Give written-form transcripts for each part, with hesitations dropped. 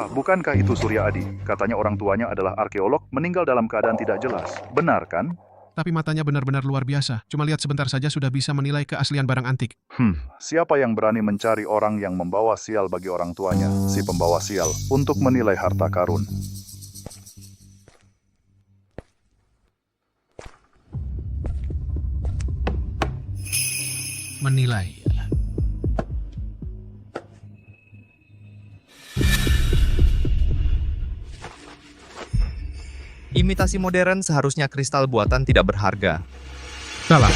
Wah, bukankah itu Surya Adi? Katanya orang tuanya adalah arkeolog, meninggal dalam keadaan tidak jelas. Benar kan? Tapi matanya benar-benar luar biasa. Cuma lihat sebentar saja sudah bisa menilai keaslian barang antik. Siapa yang berani mencari orang yang membawa sial bagi orang tuanya, si pembawa sial, untuk menilai harta karun? Menilai. Imitasi modern seharusnya kristal buatan tidak berharga. Salah.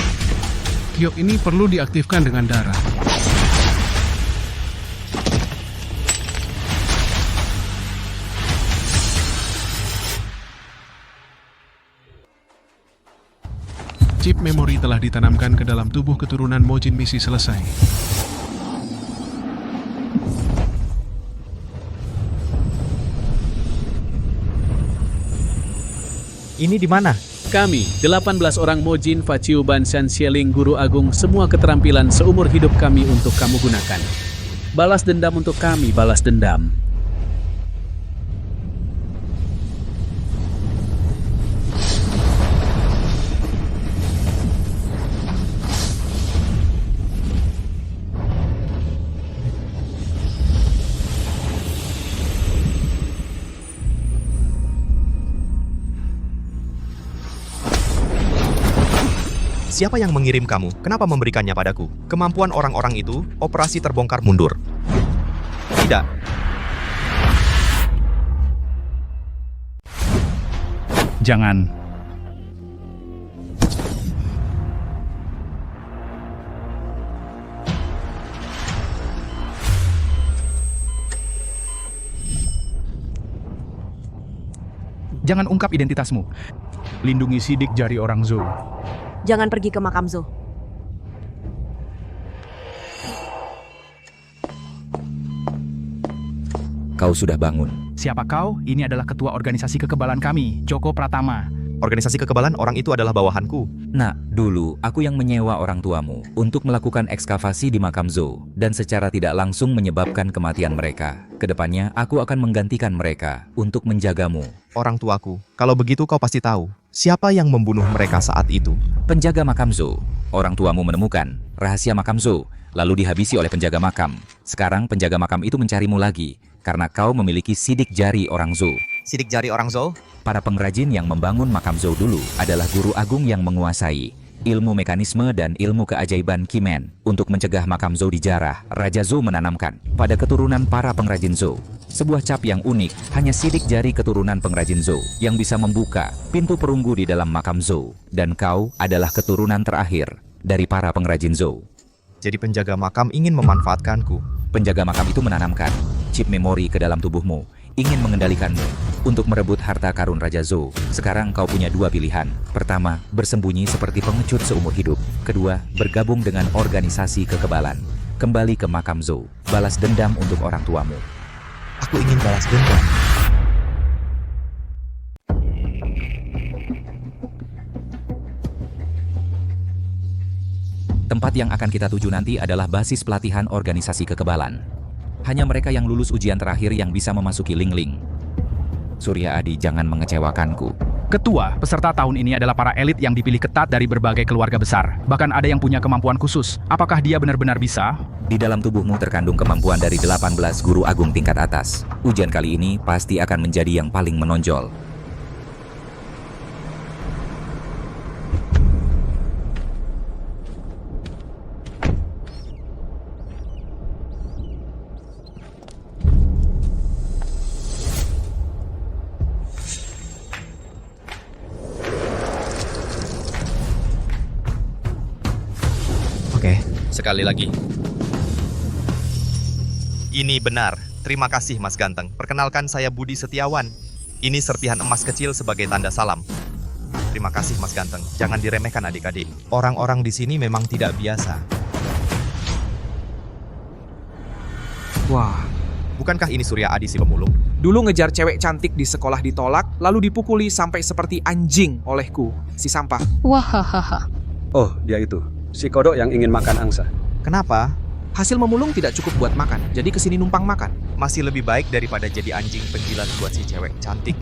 Giok ini perlu diaktifkan dengan darah. Chip memori telah ditanamkan ke dalam tubuh keturunan Mojin. Misi selesai. Ini di mana? Kami, 18 orang Mojin, Faciu Bansan Xieling, Guru Agung, semua keterampilan seumur hidup kami untuk kamu gunakan. Balas dendam untuk kami, balas dendam. Siapa yang mengirim kamu? Kenapa memberikannya padaku? Kemampuan orang-orang itu, operasi terbongkar mundur. Tidak. Jangan. Jangan ungkap identitasmu. Lindungi sidik jari orang Zhou. Jangan pergi ke makam Zhou. Kau sudah bangun. Siapa kau? Ini adalah ketua organisasi kekebalan kami, Joko Pratama. Organisasi kekebalan orang itu adalah bawahanku. Nak, dulu aku yang menyewa orang tuamu untuk melakukan ekskavasi di makam Zhou dan secara tidak langsung menyebabkan kematian mereka. Kedepannya aku akan menggantikan mereka untuk menjagamu. Orang tuaku. Kalau begitu kau pasti tahu. Siapa yang membunuh mereka saat itu? Penjaga makam Zhou. Orang tuamu menemukan rahasia makam Zhou, lalu dihabisi oleh penjaga makam. Sekarang penjaga makam itu mencarimu lagi, karena kau memiliki sidik jari orang Zhou. Sidik jari orang Zhou? Para pengrajin yang membangun makam Zhou dulu adalah guru agung yang menguasai ilmu mekanisme dan ilmu keajaiban Kimen. Untuk mencegah makam Zhou dijarah, Raja Zhou menanamkan pada keturunan para pengrajin Zhou sebuah cap yang unik, hanya sidik jari keturunan pengrajin Zhou yang bisa membuka pintu perunggu di dalam makam Zhou. Dan kau adalah keturunan terakhir dari para pengrajin Zhou. Jadi penjaga makam ingin memanfaatkanku. Penjaga makam itu menanamkan chip memori ke dalam tubuhmu, ingin mengendalikanmu untuk merebut harta karun Raja Zhou. Sekarang kau punya dua pilihan. Pertama, bersembunyi seperti pengecut seumur hidup. Kedua, bergabung dengan organisasi kekebalan. Kembali ke makam Zhou, balas dendam untuk orang tuamu. Aku ingin balas dendam. Tempat yang akan kita tuju nanti adalah basis pelatihan organisasi kekebalan. Hanya mereka yang lulus ujian terakhir yang bisa memasuki Lingling. Surya Adi, jangan mengecewakanku. Ketua, peserta tahun ini adalah para elit yang dipilih ketat dari berbagai keluarga besar. Bahkan ada yang punya kemampuan khusus. Apakah dia benar-benar bisa? Di dalam tubuhmu terkandung kemampuan dari 18 guru agung tingkat atas. Ujian kali ini pasti akan menjadi yang paling menonjol. Sekali lagi. Ini benar. Terima kasih Mas Ganteng. Perkenalkan saya Budi Setiawan. Ini serpihan emas kecil sebagai tanda salam. Terima kasih Mas Ganteng. Jangan diremehkan adik-adik. Orang-orang di sini memang tidak biasa. Wah, bukankah ini Surya Adi si pemulung? dulu ngejar cewek cantik di sekolah ditolak, lalu dipukuli sampai seperti anjing olehku, si sampah. Wahahaha. Oh, dia itu. Si kodok yang ingin makan angsa. Kenapa? Hasil memulung tidak cukup buat makan, jadi kesini numpang makan. Masih lebih baik daripada jadi anjing penjilat buat si cewek cantik.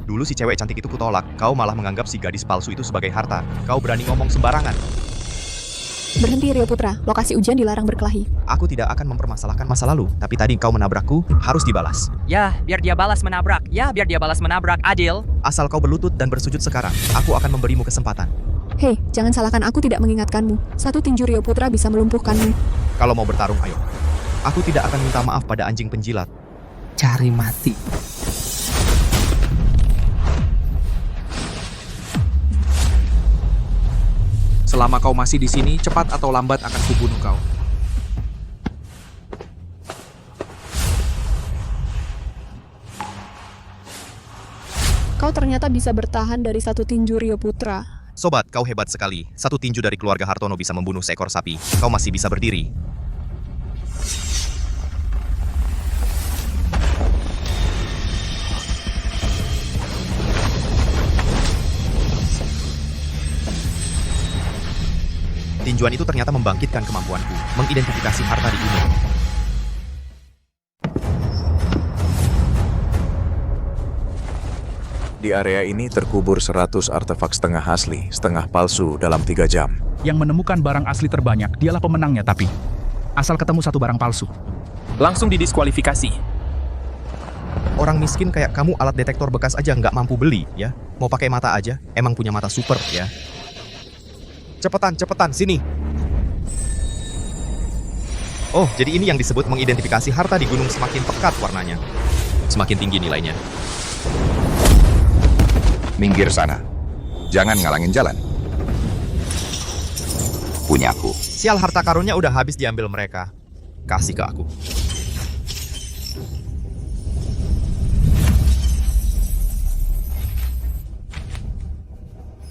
Dulu si cewek cantik itu kutolak, kau malah menganggap si gadis palsu itu sebagai harta. Kau berani ngomong sembarangan. Berhenti Rio Putra, lokasi ujian dilarang berkelahi. Aku tidak akan mempermasalahkan masa lalu, tapi tadi kau menabrakku, harus dibalas. Ya, biar dia balas menabrak. Adil. Asal kau berlutut dan bersujud sekarang, aku akan memberimu kesempatan. Hei, jangan salahkan aku tidak mengingatkanmu. Satu tinju Rio Putra bisa melumpuhkanmu. Kalau mau bertarung, ayo. Aku tidak akan minta maaf pada anjing penjilat. Cari mati. Selama kau masih di sini, cepat atau lambat akan kubunuh kau. Kau ternyata bisa bertahan dari satu tinju Rio Putra. Sobat, kau hebat sekali. Satu tinju dari keluarga Hartono bisa membunuh seekor sapi. Kau masih bisa berdiri. Tinjuan itu ternyata membangkitkan kemampuanku, mengidentifikasi harta di gunung. Di area ini terkubur 100 artefak setengah asli, setengah palsu dalam 3 jam. Yang menemukan barang asli terbanyak, dialah pemenangnya tapi. Asal ketemu satu barang palsu. Langsung didiskualifikasi. Orang miskin kayak kamu alat detektor bekas aja nggak mampu beli, ya? Mau pakai mata aja, emang punya mata super, ya? Cepetan, sini. Oh, jadi ini yang disebut mengidentifikasi harta di gunung semakin pekat warnanya. Semakin tinggi nilainya. Minggir sana. Jangan ngalangin jalan. Punyaku. Sial, harta karunnya udah habis diambil mereka. Kasih ke aku.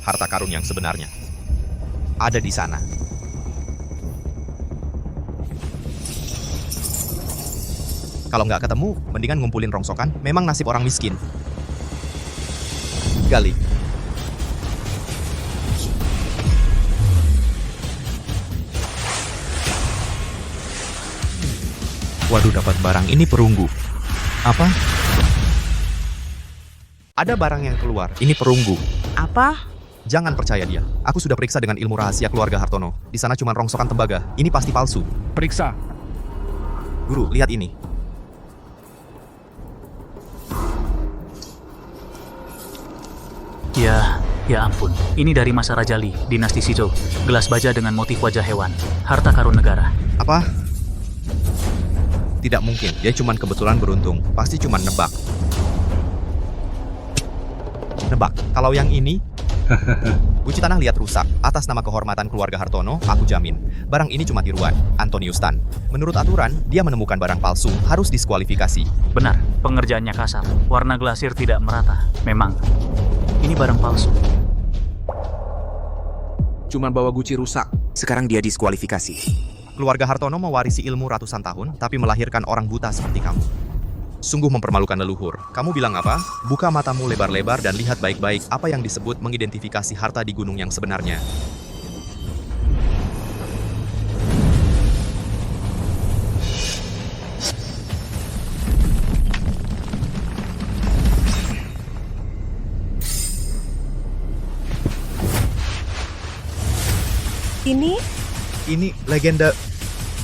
Harta karun yang sebenarnya ada di sana. Kalau nggak ketemu, mendingan ngumpulin rongsokan. Memang nasib orang miskin. Gali. Waduh, dapat barang. Ini perunggu. Apa? Ada barang yang keluar. Ini perunggu. Apa? Jangan percaya dia. Aku sudah periksa dengan ilmu rahasia keluarga Hartono. Di sana cuma rongsokan tembaga. Ini pasti palsu. Periksa. Guru, lihat ini. Ya ampun. Ini dari masa Raja Li, dinasti Shizhou. Gelas baja dengan motif wajah hewan. Harta karun negara. Apa? Tidak mungkin. Dia cuma kebetulan beruntung. Pasti cuma nebak. Nebak. Kalau yang ini, Guci tanah lihat rusak. Atas nama kehormatan keluarga Hartono, aku jamin. Barang ini cuma tiruan. Antonius Tan. Menurut aturan, dia menemukan barang palsu, harus diskualifikasi. Benar, pengerjaannya kasar. Warna glasir tidak merata. Memang, ini barang palsu. Cuman bawa guci rusak. Sekarang dia diskualifikasi. Keluarga Hartono mewarisi ilmu ratusan tahun, tapi melahirkan orang buta seperti kamu. Sungguh mempermalukan leluhur. Kamu bilang apa? Buka matamu lebar-lebar dan lihat baik-baik apa yang disebut mengidentifikasi harta di gunung yang sebenarnya. Ini legenda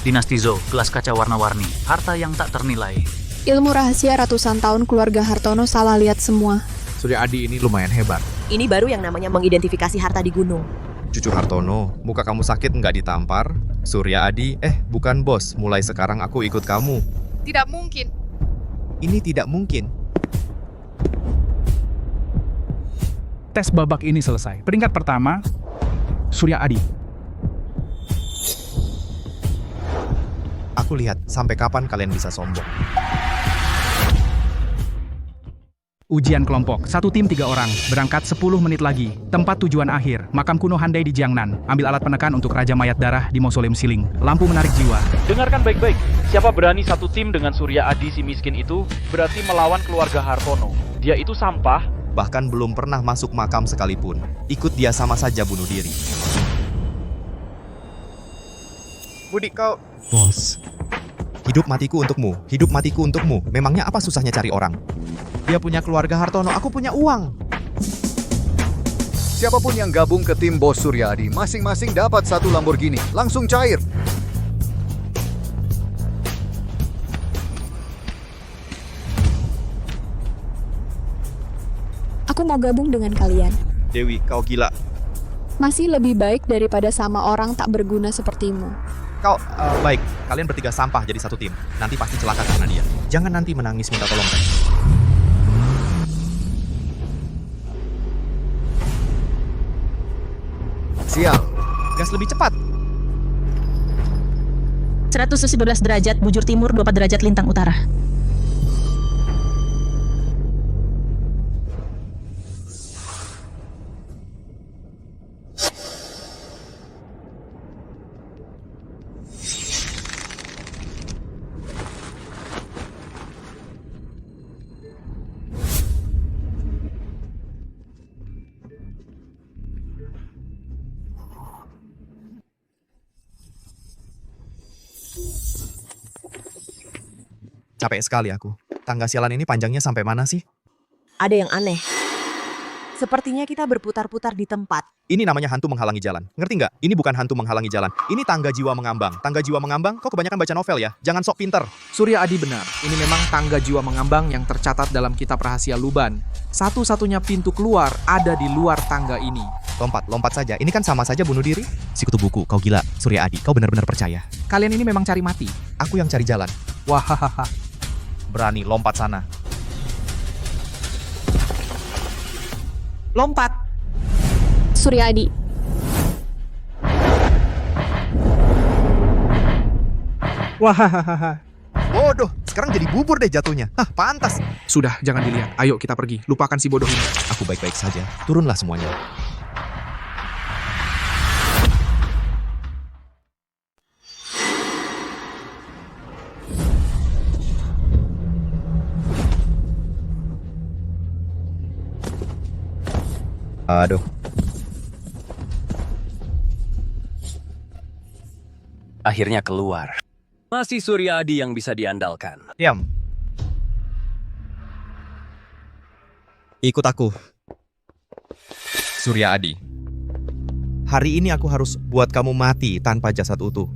Dinasti Zhou, gelas kaca warna-warni. Harta yang tak ternilai. Ilmu rahasia ratusan tahun keluarga Hartono salah lihat semua. Surya Adi ini lumayan hebat. Ini baru yang namanya mengidentifikasi harta di gunung. Cucu Hartono, muka kamu sakit nggak ditampar? Surya Adi, bukan bos, mulai sekarang aku ikut kamu. Tidak mungkin. Ini tidak mungkin. Tes babak ini selesai. Peringkat pertama, Surya Adi. Aku lihat sampai kapan kalian bisa sombong. Ujian kelompok, satu tim 3 orang, berangkat 10 menit lagi. Tempat tujuan akhir, makam kuno Handai di Jiangnan. Ambil alat penekan untuk Raja Mayat Darah di Mausoleum Siling. Lampu menarik jiwa. Dengarkan baik-baik, siapa berani satu tim dengan Surya Adi si miskin itu, berarti melawan keluarga Hartono. Dia itu sampah. Bahkan belum pernah masuk makam sekalipun. Ikut dia sama saja bunuh diri. Budi, kau... Bos, Hidup matiku untukmu, hidup matiku untukmu. Memangnya apa susahnya cari orang? Dia punya keluarga Hartono, aku punya uang. Siapapun yang gabung ke tim Bos Suryadi, masing-masing dapat 1 Lamborghini. Langsung cair. Aku mau gabung dengan kalian. Dewi, kau gila. Masih lebih baik daripada sama orang tak berguna sepertimu. Kau, baik. Kalian bertiga sampah jadi satu tim. Nanti pasti celaka karena dia. Jangan nanti menangis minta tolong. Sial. Gas lebih cepat. 111 derajat bujur timur, 24 derajat lintang utara. Capek sekali aku. Tangga sialan ini panjangnya sampai mana sih? Ada yang aneh. Sepertinya kita berputar-putar di tempat. Ini namanya hantu menghalangi jalan. Ngerti nggak? Ini bukan hantu menghalangi jalan. Ini tangga jiwa mengambang. Tangga jiwa mengambang? Kau kebanyakan baca novel ya? Jangan sok pinter. Surya Adi benar. Ini memang tangga jiwa mengambang yang tercatat dalam kitab rahasia Luban. Satu-satunya pintu keluar ada di luar tangga ini. Lompat saja. Ini kan sama saja bunuh diri. Si kutu buku, kau gila. Surya Adi, kau benar-benar percaya. Kalian ini memang cari mati. Aku yang cari jalan. Wahahaha. Berani lompat sana. Lompat. Suryadi. Wahahaha. Bodoh, sekarang jadi bubur deh jatuhnya. Hah, pantas. Sudah, jangan dilihat. Ayo kita pergi. Lupakan si bodoh ini. Aku baik-baik saja. Turunlah semuanya. Aduh. Akhirnya keluar. Masih Suryadi yang bisa diandalkan. Diam. Ikut aku. Surya Adi. Hari ini aku harus buat kamu mati tanpa jasad utuh.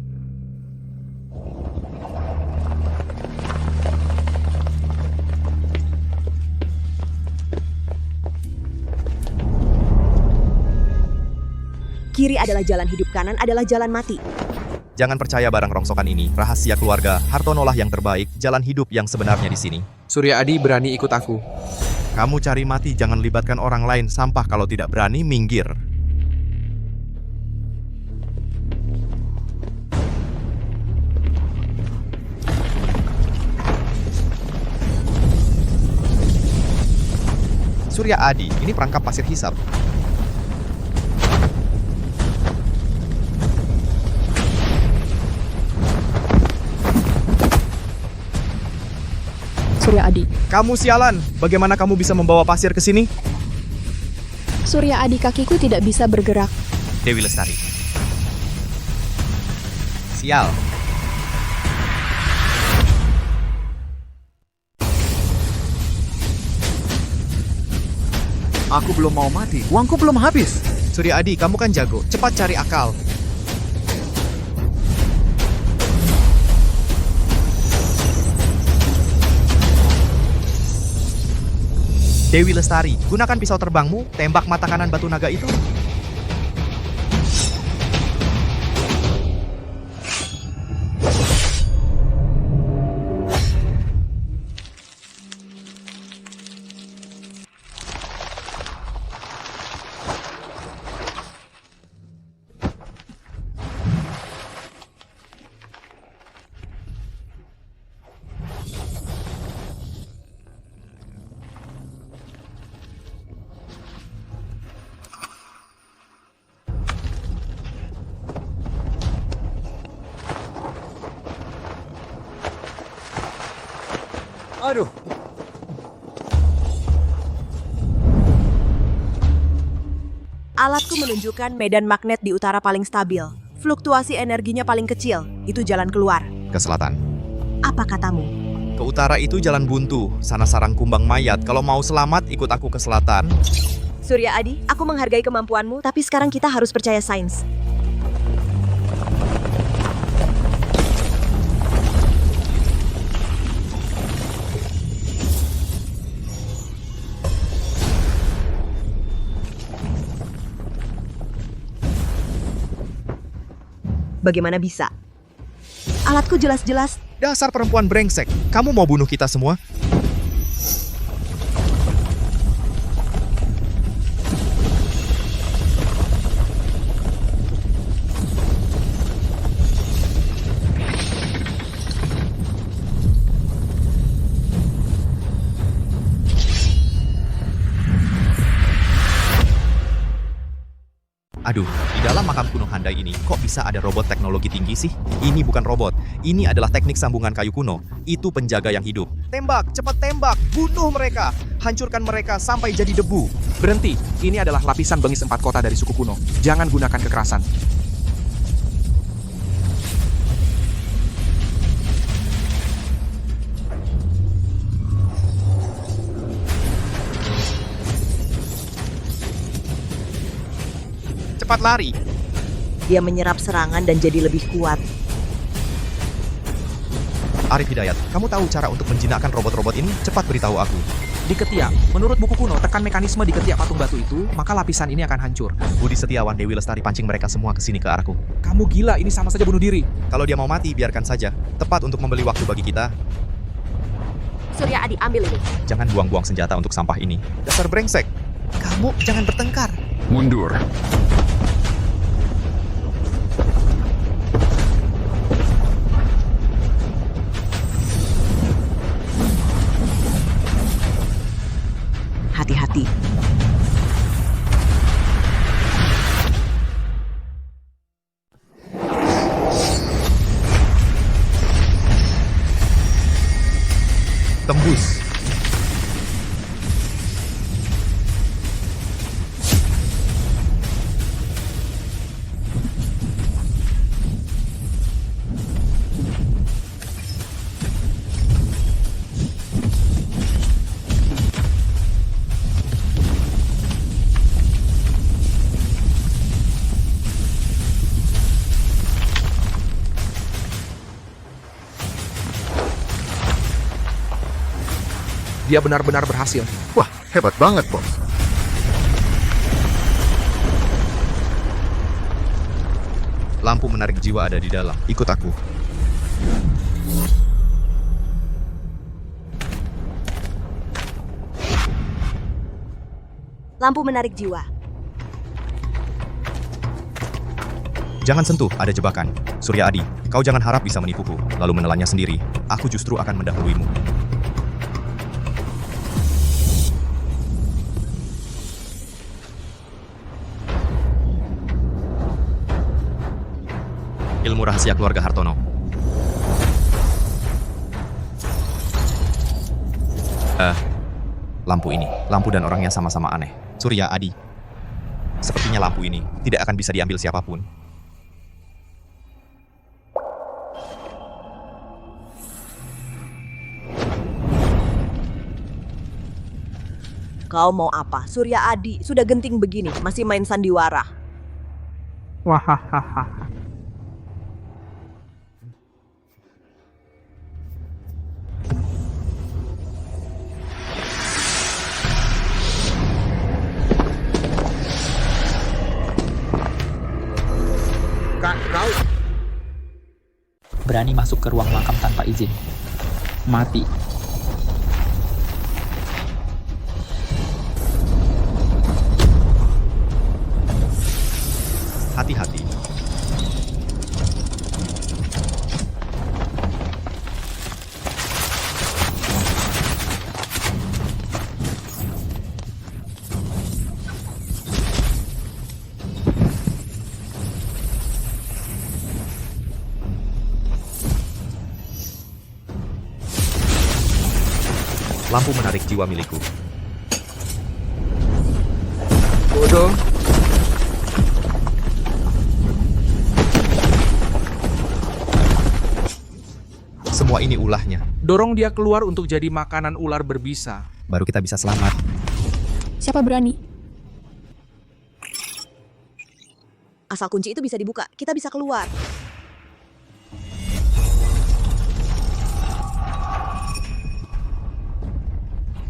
Kiri adalah jalan hidup, kanan adalah jalan mati. Jangan percaya barang rongsokan ini. Rahasia keluarga Hartono lah yang terbaik. Jalan hidup yang sebenarnya di sini. Surya Adi berani ikut aku. Kamu cari mati, jangan libatkan orang lain. Sampah kalau tidak berani, minggir. Surya Adi, ini perangkap pasir hisap. Surya Adi. Kamu sialan, bagaimana kamu bisa membawa pasir ke sini? Surya Adi, kakiku tidak bisa bergerak. Dewi Lestari. Sial. Aku belum mau mati. Uangku belum habis. Surya Adi, kamu kan jago. Cepat cari akal. Dewi Lestari, gunakan pisau terbangmu, tembak mata kanan batu naga itu. Aduh. Alatku menunjukkan medan magnet di utara paling stabil. Fluktuasi energinya paling kecil. Itu jalan keluar. Ke selatan. Apa katamu? Ke utara itu jalan buntu, sana sarang kumbang mayat. Kalau mau selamat, ikut aku ke selatan. Surya Adi, aku menghargai kemampuanmu, tapi sekarang kita harus percaya sains. Bagaimana bisa? Alatku jelas-jelas. Dasar perempuan brengsek, kamu mau bunuh kita semua? Aduh, di dalam makam kuno Handai ini kok bisa ada robot teknologi tinggi sih? Ini bukan robot, ini adalah teknik sambungan kayu kuno. Itu penjaga yang hidup. Tembak, cepat tembak, bunuh mereka, hancurkan mereka sampai jadi debu. Berhenti, ini adalah lapisan bengis 4 kota dari suku kuno. Jangan gunakan kekerasan. Cepat lari. Dia menyerap serangan dan jadi lebih kuat. Arif Hidayat, kamu tahu cara untuk menjinakkan robot-robot ini? Cepat beritahu aku. Di ketiak, menurut buku kuno, tekan mekanisme di ketiak patung batu itu, maka lapisan ini akan hancur. Budi Setiawan, Dewi Lestari, pancing mereka semua ke sini ke arahku. Kamu gila, ini sama saja bunuh diri. Kalau dia mau mati, biarkan saja. Tepat untuk membeli waktu bagi kita. Surya Adi, ambil ini. Jangan buang-buang senjata untuk sampah ini. Dasar brengsek. Kamu jangan bertengkar. Mundur. Hati-hati. Tembus. Dia benar-benar berhasil. Wah, hebat banget, Bos. Lampu menarik jiwa ada di dalam. Ikut aku. Lampu menarik jiwa. Jangan sentuh, ada jebakan. Surya Adi, kau jangan harap bisa menipuku, lalu menelannya sendiri. Aku justru akan mendahuluimu. Ilmu rahasia keluarga Hartono. Lampu ini. Lampu dan orangnya sama-sama aneh. Surya Adi. Sepertinya lampu ini tidak akan bisa diambil siapapun. Kau mau apa? Surya Adi, sudah genting begini, masih main sandiwara. Wahahaha. Berani masuk ke ruang makam tanpa izin. Mati. Hati-hati. Lampu menarik jiwa milikku. Bodoh. Semua bahwa ini ulahnya. Dorong dia keluar untuk jadi makanan ular berbisa. Baru kita bisa selamat. Siapa berani? Asal kunci itu bisa dibuka, kita bisa keluar.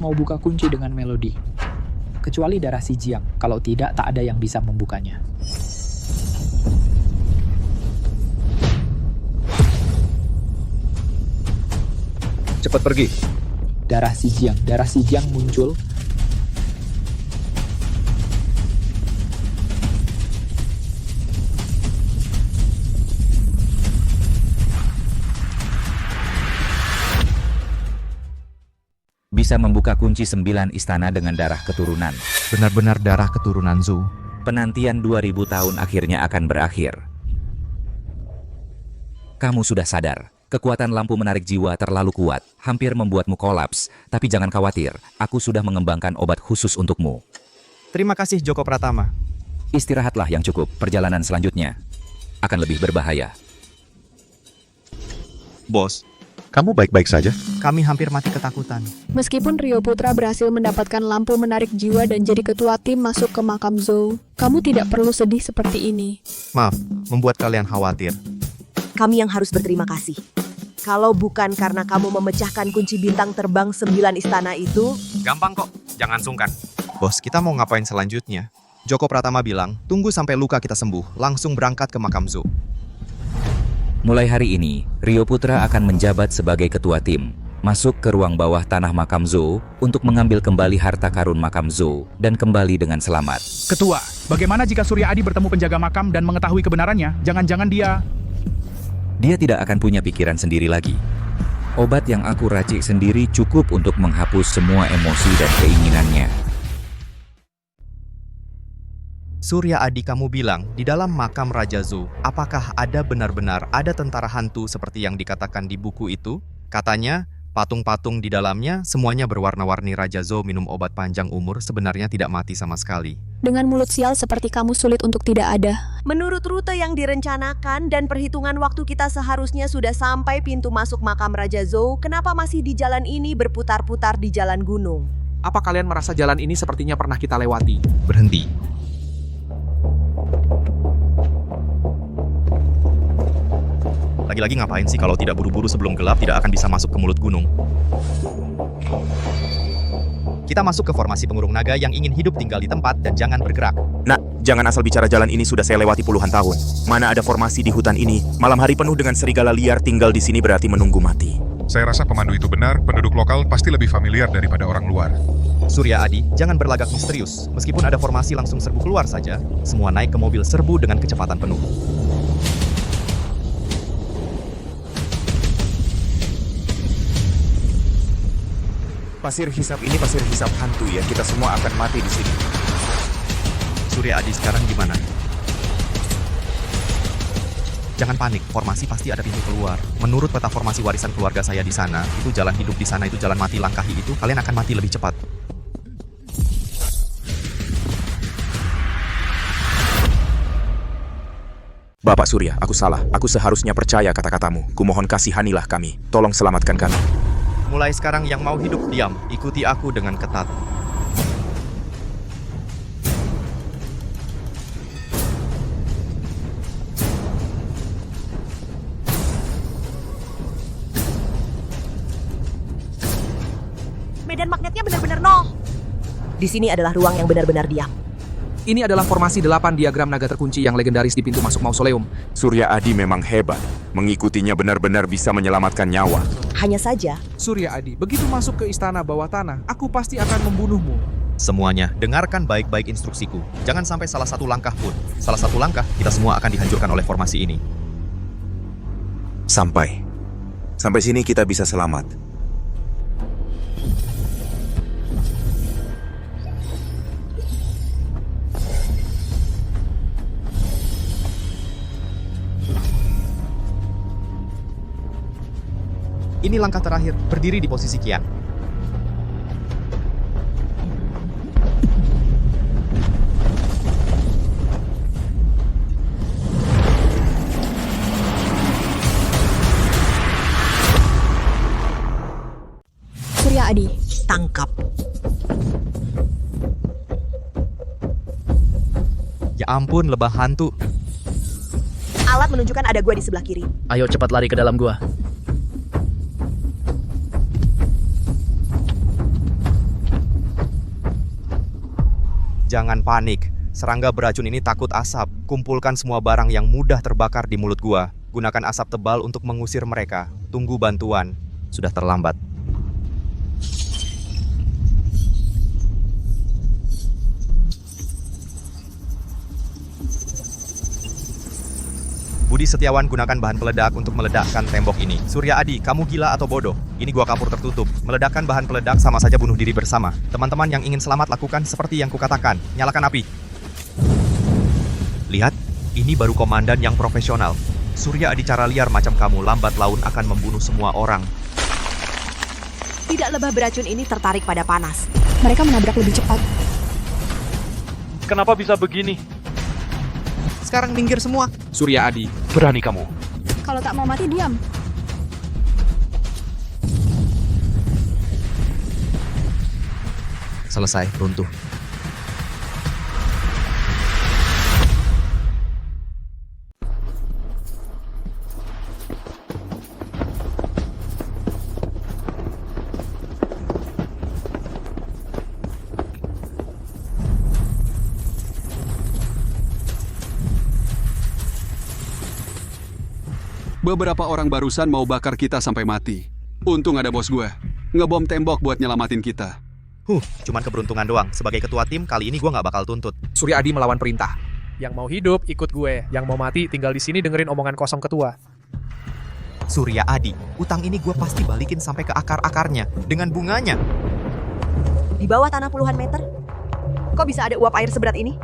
Mau buka kunci dengan melodi. Kecuali darah si Jiang, kalau tidak tak ada yang bisa membukanya. Cepat pergi. Darah si Jiang muncul. Bisa membuka kunci 9 istana dengan darah keturunan. Benar-benar darah keturunan Zhou. Penantian 2000 tahun akhirnya akan berakhir. Kamu sudah sadar, kekuatan lampu menarik jiwa terlalu kuat, hampir membuatmu kolaps. Tapi jangan khawatir, aku sudah mengembangkan obat khusus untukmu. Terima kasih Joko Pratama. Istirahatlah yang cukup, perjalanan selanjutnya akan lebih berbahaya. Bos, Kamu baik-baik saja? kami hampir mati ketakutan. Meskipun Rio Putra berhasil mendapatkan lampu menarik jiwa dan jadi ketua tim masuk ke makam Zhou, kamu tidak perlu sedih seperti ini. Maaf, membuat kalian khawatir. Kami yang harus berterima kasih. Kalau bukan karena kamu memecahkan kunci bintang terbang 9 istana itu, Gampang kok, jangan sungkan. Bos, kita mau ngapain selanjutnya? Joko Pratama bilang, tunggu sampai luka kita sembuh, langsung berangkat ke makam Zhou. Mulai hari ini, Rio Putra akan menjabat sebagai ketua tim, masuk ke ruang bawah tanah makam Zhou untuk mengambil kembali harta karun makam Zhou dan kembali dengan selamat. Ketua, bagaimana jika Surya Adi bertemu penjaga makam dan mengetahui kebenarannya? Jangan-jangan Dia tidak akan punya pikiran sendiri lagi. Obat yang aku racik sendiri cukup untuk menghapus semua emosi dan keinginannya. Surya Adi kamu bilang, di dalam makam Raja Zhou, apakah ada benar-benar ada tentara hantu seperti yang dikatakan di buku itu? Katanya, patung-patung di dalamnya semuanya berwarna-warni. Raja Zhou minum obat panjang umur sebenarnya tidak mati sama sekali. Dengan mulut sial seperti kamu sulit untuk tidak ada. menurut rute yang direncanakan dan perhitungan waktu kita seharusnya sudah sampai pintu masuk makam Raja Zhou, kenapa masih di jalan ini berputar-putar di jalan gunung? Apa kalian merasa jalan ini sepertinya pernah kita lewati? Berhenti. Lagi-lagi ngapain sih kalau tidak buru-buru sebelum gelap tidak akan bisa masuk ke mulut gunung? Kita masuk ke formasi pengurung naga yang ingin hidup tinggal di tempat dan jangan bergerak. Nah, jangan asal bicara, jalan ini sudah saya lewati puluhan tahun. Mana ada formasi di hutan ini, malam hari penuh dengan serigala liar, tinggal di sini berarti menunggu mati. Saya rasa pemandu itu benar, penduduk lokal pasti lebih familiar daripada orang luar. Surya Adi, jangan berlagak misterius. Meskipun ada formasi langsung serbu keluar saja, semua naik ke mobil serbu dengan kecepatan penuh. Pasir hisap ini pasir hisap hantu ya, kita semua akan mati di sini. Surya Adi sekarang gimana? Jangan panik, formasi pasti ada pintu keluar. Menurut peta formasi warisan keluarga saya di sana, itu jalan hidup di sana, itu jalan mati, langkahi itu, kalian akan mati lebih cepat. Bapak Surya, aku salah. Aku seharusnya percaya kata-katamu. Kumohon kasihanilah kami. Tolong selamatkan kami. Mulai sekarang yang mau hidup diam, ikuti aku dengan ketat. Medan magnetnya benar-benar nol. Di sini adalah ruang yang benar-benar diam. Ini adalah formasi 8 diagram naga terkunci yang legendaris di pintu masuk mausoleum. Surya Adi memang hebat. Mengikutinya benar-benar bisa menyelamatkan nyawa. Hanya saja, Surya Adi, begitu masuk ke istana bawah tanah, aku pasti akan membunuhmu. Semuanya, dengarkan baik-baik instruksiku. Jangan sampai salah satu langkah pun. Salah satu langkah, kita semua akan dihancurkan oleh formasi ini. Sampai sini kita bisa selamat. Ini langkah terakhir, berdiri di posisi kian. tangkap. Ya ampun, lebah hantu. Alat menunjukkan ada gua di sebelah kiri. Ayo cepat lari ke dalam gua. Jangan panik. Serangga beracun ini takut asap. Kumpulkan semua barang yang mudah terbakar di mulut gua. Gunakan asap tebal untuk mengusir mereka. Tunggu bantuan. Sudah terlambat. Budi Setiawan gunakan bahan peledak untuk meledakkan tembok ini. Surya Adi, kamu gila atau bodoh? Ini gua kapur tertutup. Meledakkan bahan peledak sama saja bunuh diri bersama. Teman-teman yang ingin selamat lakukan seperti yang kukatakan. Nyalakan api. Lihat, ini baru komandan yang profesional. Surya Adi cara liar macam kamu lambat laun akan membunuh semua orang. Tidak lebah beracun ini tertarik pada panas. Mereka menabrak lebih cepat. Kenapa bisa begini? Sekarang minggir semua. Surya Adi, Berani kamu. Kalau tak mau mati, diam. Selesai, runtuh. Beberapa orang barusan mau bakar kita sampai mati. Untung ada bos gue. Ngebom tembok buat nyelamatin kita. Cuman keberuntungan doang. Sebagai ketua tim, kali ini gue nggak bakal tuntut. Surya Adi melawan perintah. Yang mau hidup, ikut gue. Yang mau mati, tinggal di sini dengerin omongan kosong ketua. Surya Adi, utang ini gue pasti balikin sampai ke akar-akarnya. Dengan bunganya. Di bawah tanah puluhan meter. Kok bisa ada uap air seberat ini?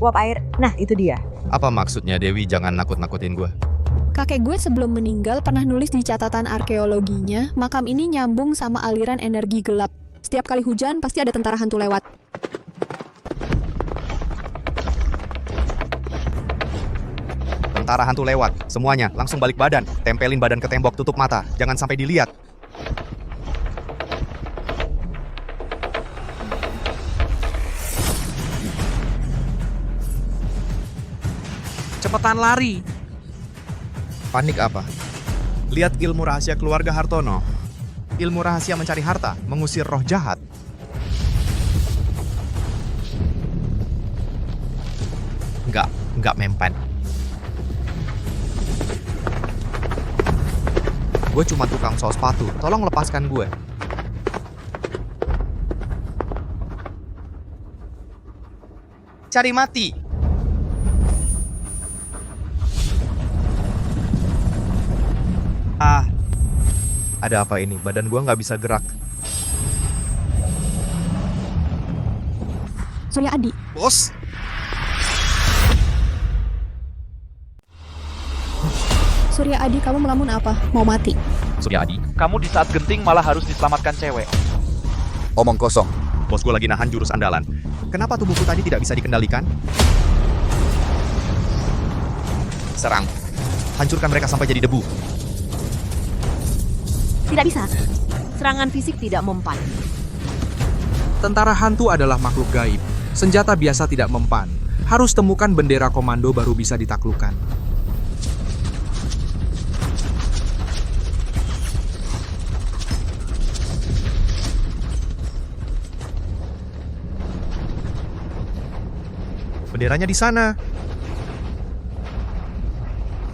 Uap air, nah itu dia. Apa maksudnya, Dewi? Jangan nakut-nakutin gue. Kakek gue sebelum meninggal pernah nulis di catatan arkeologinya, makam ini nyambung sama aliran energi gelap. Setiap kali hujan, pasti ada tentara hantu lewat. Tentara hantu lewat. Semuanya, langsung balik badan. Tempelin badan ke tembok, tutup mata. Jangan sampai dilihat. Cepetan lari. Panik apa? Lihat ilmu rahasia keluarga Hartono. Ilmu rahasia mencari harta, mengusir roh jahat. Enggak mempan. Gue cuma tukang sol sepatu, tolong lepaskan gue. Cari mati. Ada apa ini? Badan gua nggak bisa gerak. Surya Adi. Bos. Surya Adi, kamu melamun apa? Mau mati? Surya Adi. Kamu di saat genting malah harus diselamatkan cewek. Omong kosong. Bos gua lagi nahan jurus andalan. Kenapa tubuhku tadi tidak bisa dikendalikan? Serang. Hancurkan mereka sampai jadi debu. Tidak bisa. Serangan fisik tidak mempan. Tentara hantu adalah makhluk gaib. Senjata biasa tidak mempan. Harus temukan bendera komando baru bisa ditaklukkan. Benderanya di sana.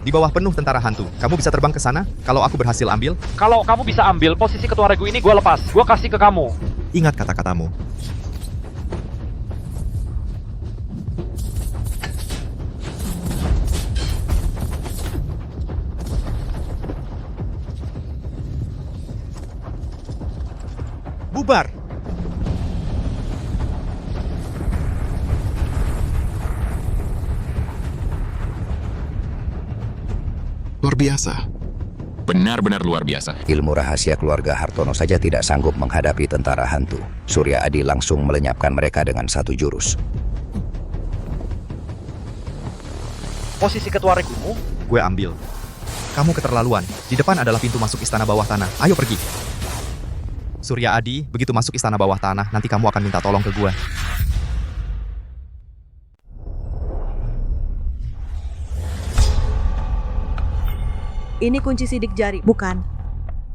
Di bawah penuh tentara hantu. Kamu bisa terbang ke sana kalau aku berhasil ambil? Kalau kamu bisa ambil posisi ketua regu ini, gue lepas. Gue kasih ke kamu. Ingat kata-katamu. Bubar. Luar biasa. Benar-benar luar biasa. Ilmu rahasia keluarga Hartono saja tidak sanggup menghadapi tentara hantu. Surya Adi langsung melenyapkan mereka dengan satu jurus. Posisi ketua regumu? Gue ambil. Kamu keterlaluan. Di depan adalah pintu masuk istana bawah tanah. Ayo pergi. Surya Adi, begitu masuk istana bawah tanah, nanti kamu akan minta tolong ke gua. Ini kunci sidik jari, bukan?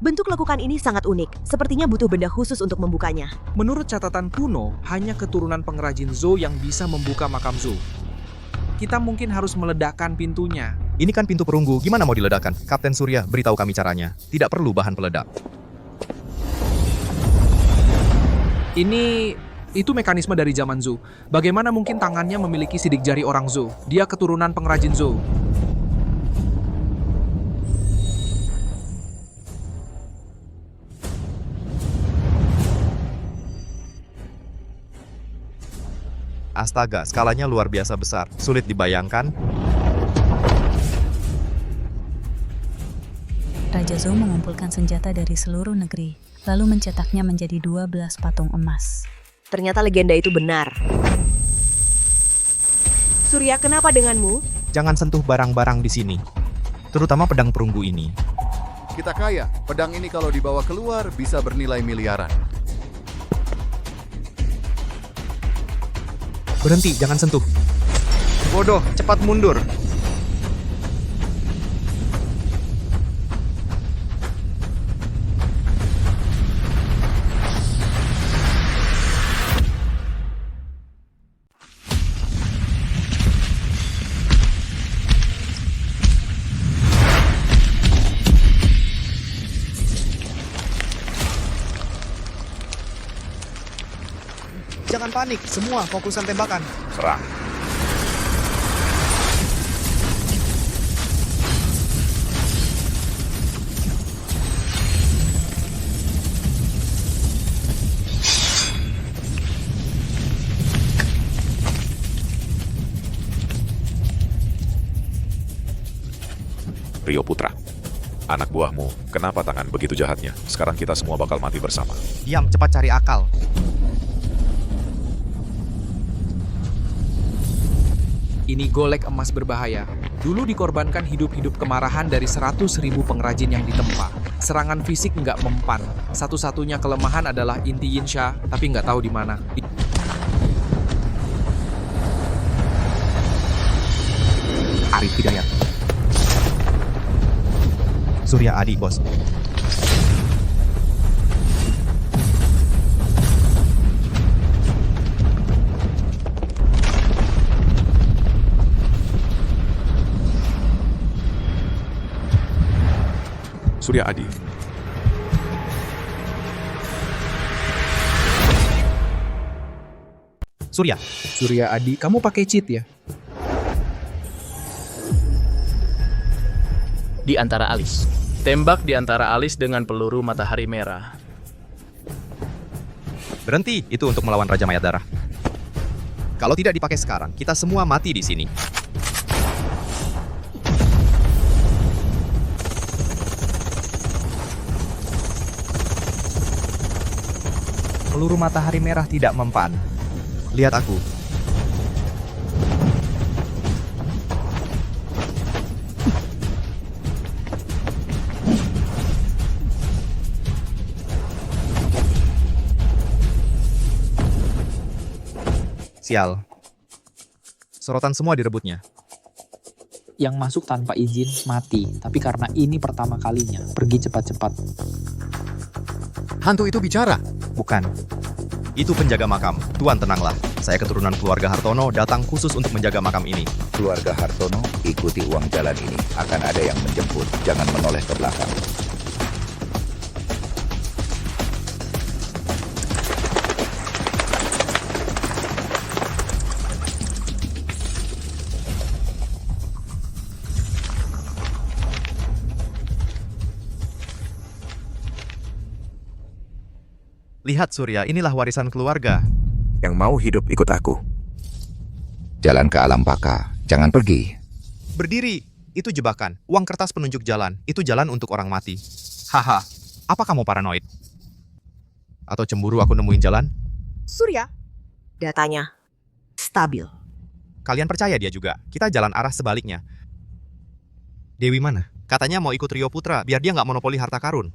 Bentuk lekukan ini sangat unik. Sepertinya butuh benda khusus untuk membukanya. Menurut catatan kuno, hanya keturunan pengrajin Zhou yang bisa membuka makam Zhou. Kita mungkin harus meledakkan pintunya. Ini kan pintu perunggu, gimana mau diledakkan? Kapten Surya, beritahu kami caranya. Tidak perlu bahan peledak. Itu mekanisme dari zaman Zhou. Bagaimana mungkin tangannya memiliki sidik jari orang Zhou? Dia keturunan pengrajin Zhou. Astaga, skalanya luar biasa besar. Sulit dibayangkan. Raja Zhou mengumpulkan senjata dari seluruh negeri, lalu mencetaknya menjadi 12 patung emas. Ternyata legenda itu benar. Surya, kenapa denganmu? Jangan sentuh barang-barang di sini. Terutama pedang perunggu ini. Kita kaya, pedang ini kalau dibawa keluar bisa bernilai miliaran. Berhenti, jangan sentuh. Bodoh, cepat mundur. Jangan panik, semua fokusan tembakan. Serang. Rio Putra, anak buahmu, kenapa tangan begitu jahatnya? Sekarang kita semua bakal mati bersama. Diam, cepat cari akal. Ini golek emas berbahaya. Dulu dikorbankan hidup-hidup kemarahan dari 100.000 pengrajin yang ditempa. Serangan fisik nggak mempan. Satu-satunya kelemahan adalah inti Yinsha, tapi nggak tahu di mana. Arif Hidayat. Surya Adi, bos. Surya Adi. Surya Adi, kamu pakai cheat ya? Di antara alis. Tembak di antara alis dengan peluru matahari merah. Berhenti, itu untuk melawan Raja Mayat Darah. Kalau tidak dipakai sekarang, kita semua mati di sini. Peluru matahari merah tidak mempan. Lihat aku. Sial. Sorotan semua direbutnya. Yang masuk tanpa izin mati, tapi karena ini pertama kalinya, pergi cepat-cepat. Hantu itu bicara. Bukan. Itu penjaga makam. Tuan, tenanglah. Saya keturunan keluarga Hartono datang khusus untuk menjaga makam ini. Keluarga Hartono, ikuti uang jalan ini. Akan ada yang menjemput. Jangan menoleh ke belakang. Lihat Surya, inilah warisan keluarga. Yang mau hidup ikut aku. Jalan ke alam baka. Jangan pergi. Berdiri. Itu jebakan. Uang kertas penunjuk jalan. Itu jalan untuk orang mati. Haha. Apa kamu paranoid? Atau cemburu aku nemuin jalan? Surya, datanya stabil. Kalian percaya dia juga. Kita jalan arah sebaliknya. Dewi mana? Katanya mau ikut Rio Putra, biar dia nggak monopoli harta karun.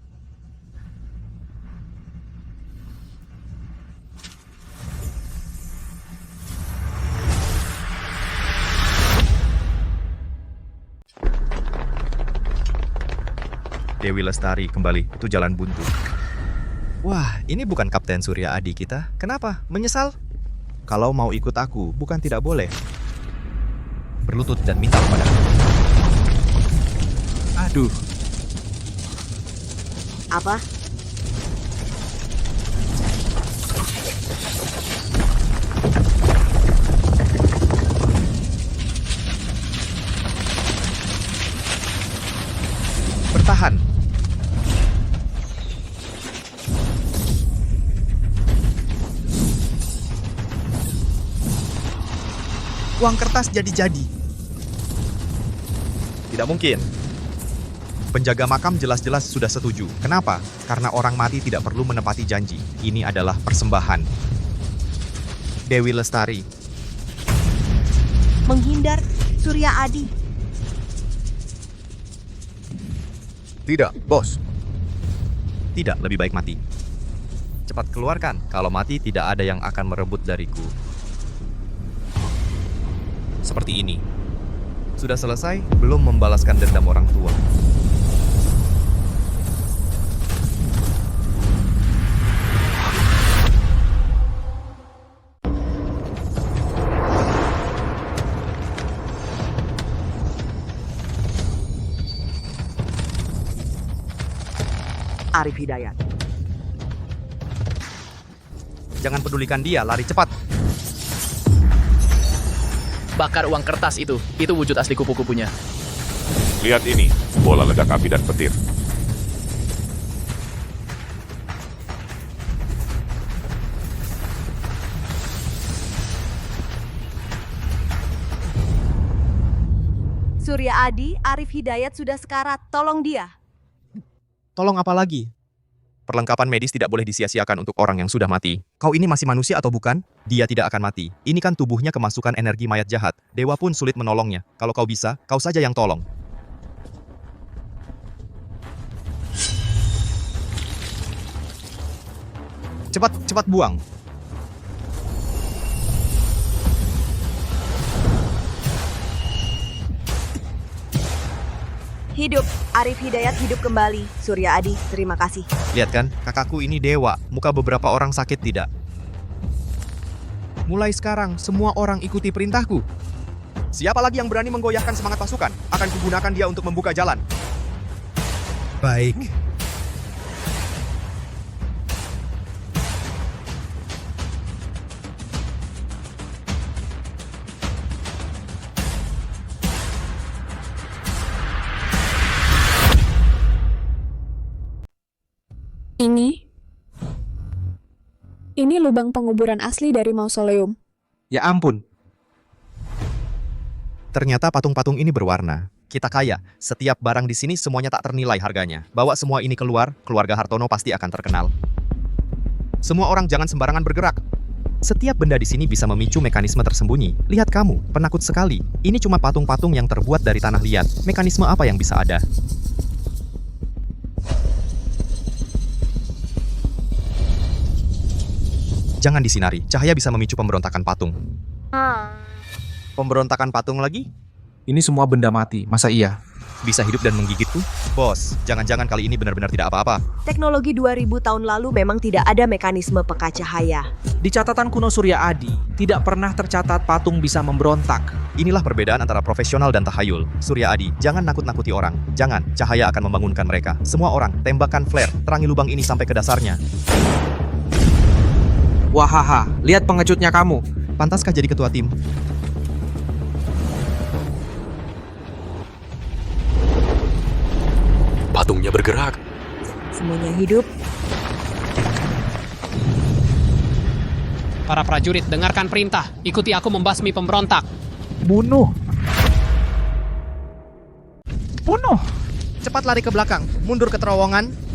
Dewi Lestari kembali, itu jalan buntu. Wah, ini bukan Kapten Surya Adi kita. Kenapa? Menyesal? Kalau mau ikut aku, bukan tidak boleh. Berlutut dan minta kepadaku. Aduh. Apa? Bertahan. Uang kertas jadi-jadi. Tidak mungkin. Penjaga makam jelas-jelas sudah setuju. Kenapa? Karena orang mati tidak perlu menepati janji. Ini adalah persembahan. Dewi Lestari. Menghindar Surya Adi. Tidak, bos. Tidak, lebih baik mati. Cepat keluarkan. Kalau mati tidak ada yang akan merebut dariku. Seperti ini. Sudah selesai, belum membalaskan dendam orang tua. Arif Hidayat. Jangan pedulikan dia, lari cepat. Bakar uang kertas itu wujud asli kupu-kupunya. Lihat ini, bola ledak api dan petir. Surya Adi, Arif Hidayat sudah sekarat. Tolong dia. Tolong apa lagi? Perlengkapan medis tidak boleh disia-siakan untuk orang yang sudah mati. Kau ini masih manusia atau bukan? Dia tidak akan mati. Ini kan tubuhnya kemasukan energi mayat jahat. Dewa pun sulit menolongnya. Kalau kau bisa, kau saja yang tolong. Cepat buang. Hidup. Arif Hidayat hidup kembali. Surya Adi, terima kasih. Lihat kan, kakakku ini dewa. Muka beberapa orang sakit tidak? Mulai sekarang, semua orang ikuti perintahku. Siapa lagi yang berani menggoyahkan semangat pasukan? Akan kugunakan dia untuk membuka jalan. Baik. Ini lubang penguburan asli dari mausoleum. Ya ampun. Ternyata patung-patung ini berwarna. Kita kaya. Setiap barang di sini semuanya tak ternilai harganya. Bawa semua ini keluar, keluarga Hartono pasti akan terkenal. Semua orang jangan sembarangan bergerak. Setiap benda di sini bisa memicu mekanisme tersembunyi. Lihat kamu, penakut sekali. Ini cuma patung-patung yang terbuat dari tanah liat. Mekanisme apa yang bisa ada? Jangan disinari, cahaya bisa memicu pemberontakan patung. Pemberontakan patung lagi? Ini semua benda mati, masa iya? Bisa hidup dan menggigitku? Bos, jangan-jangan kali ini benar-benar tidak apa-apa. Teknologi 2000 tahun lalu memang tidak ada mekanisme peka cahaya. Di catatan kuno Surya Adi, tidak pernah tercatat patung bisa memberontak. Inilah perbedaan antara profesional dan tahayul. Surya Adi, jangan nakut-nakuti orang. Jangan, cahaya akan membangunkan mereka. Semua orang, tembakkan flare, terangi lubang ini sampai ke dasarnya. Wahaha, lihat pengecutnya kamu. Pantaskah jadi ketua tim? Patungnya bergerak. Semuanya hidup. Para prajurit, dengarkan perintah. Ikuti aku membasmi pemberontak. Bunuh. Bunuh. Cepat lari ke belakang, mundur ke terowongan.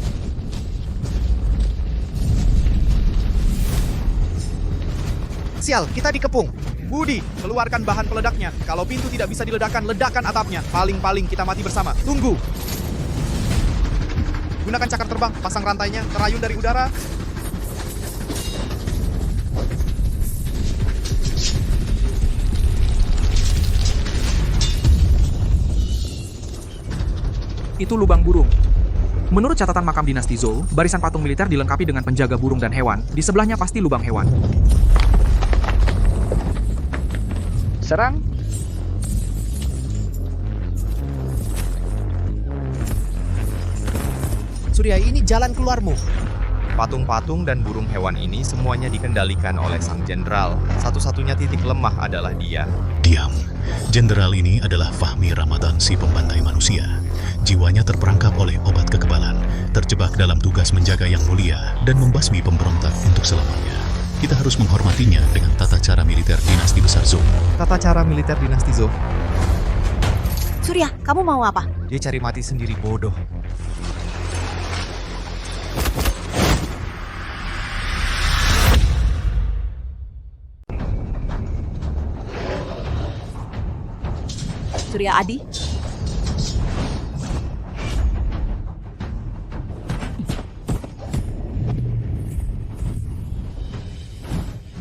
Sial, kita dikepung. Budi, keluarkan bahan peledaknya. Kalau pintu tidak bisa diledakkan, ledakan atapnya. Paling-paling kita mati bersama. Tunggu. Gunakan cakar terbang, pasang rantainya, terayun dari udara. Itu lubang burung. Menurut catatan makam dinasti Zhou, barisan patung militer dilengkapi dengan penjaga burung dan hewan. Di sebelahnya pasti lubang hewan. Serang. Surya, ini jalan keluarmu. Patung-patung dan burung hewan ini semuanya dikendalikan oleh sang jenderal. Satu-satunya titik lemah adalah dia. Diam. Jenderal ini adalah Fahmi Ramadan, si pembantai manusia. Jiwanya terperangkap oleh obat kekebalan, terjebak dalam tugas menjaga yang mulia, dan membasmi pemberontak untuk selamanya. Kita harus menghormatinya dengan tata cara militer dinasti besar Zhou. Tata cara militer dinasti Zhou. Surya, kamu mau apa? Dia cari mati sendiri, bodoh. Surya Adi?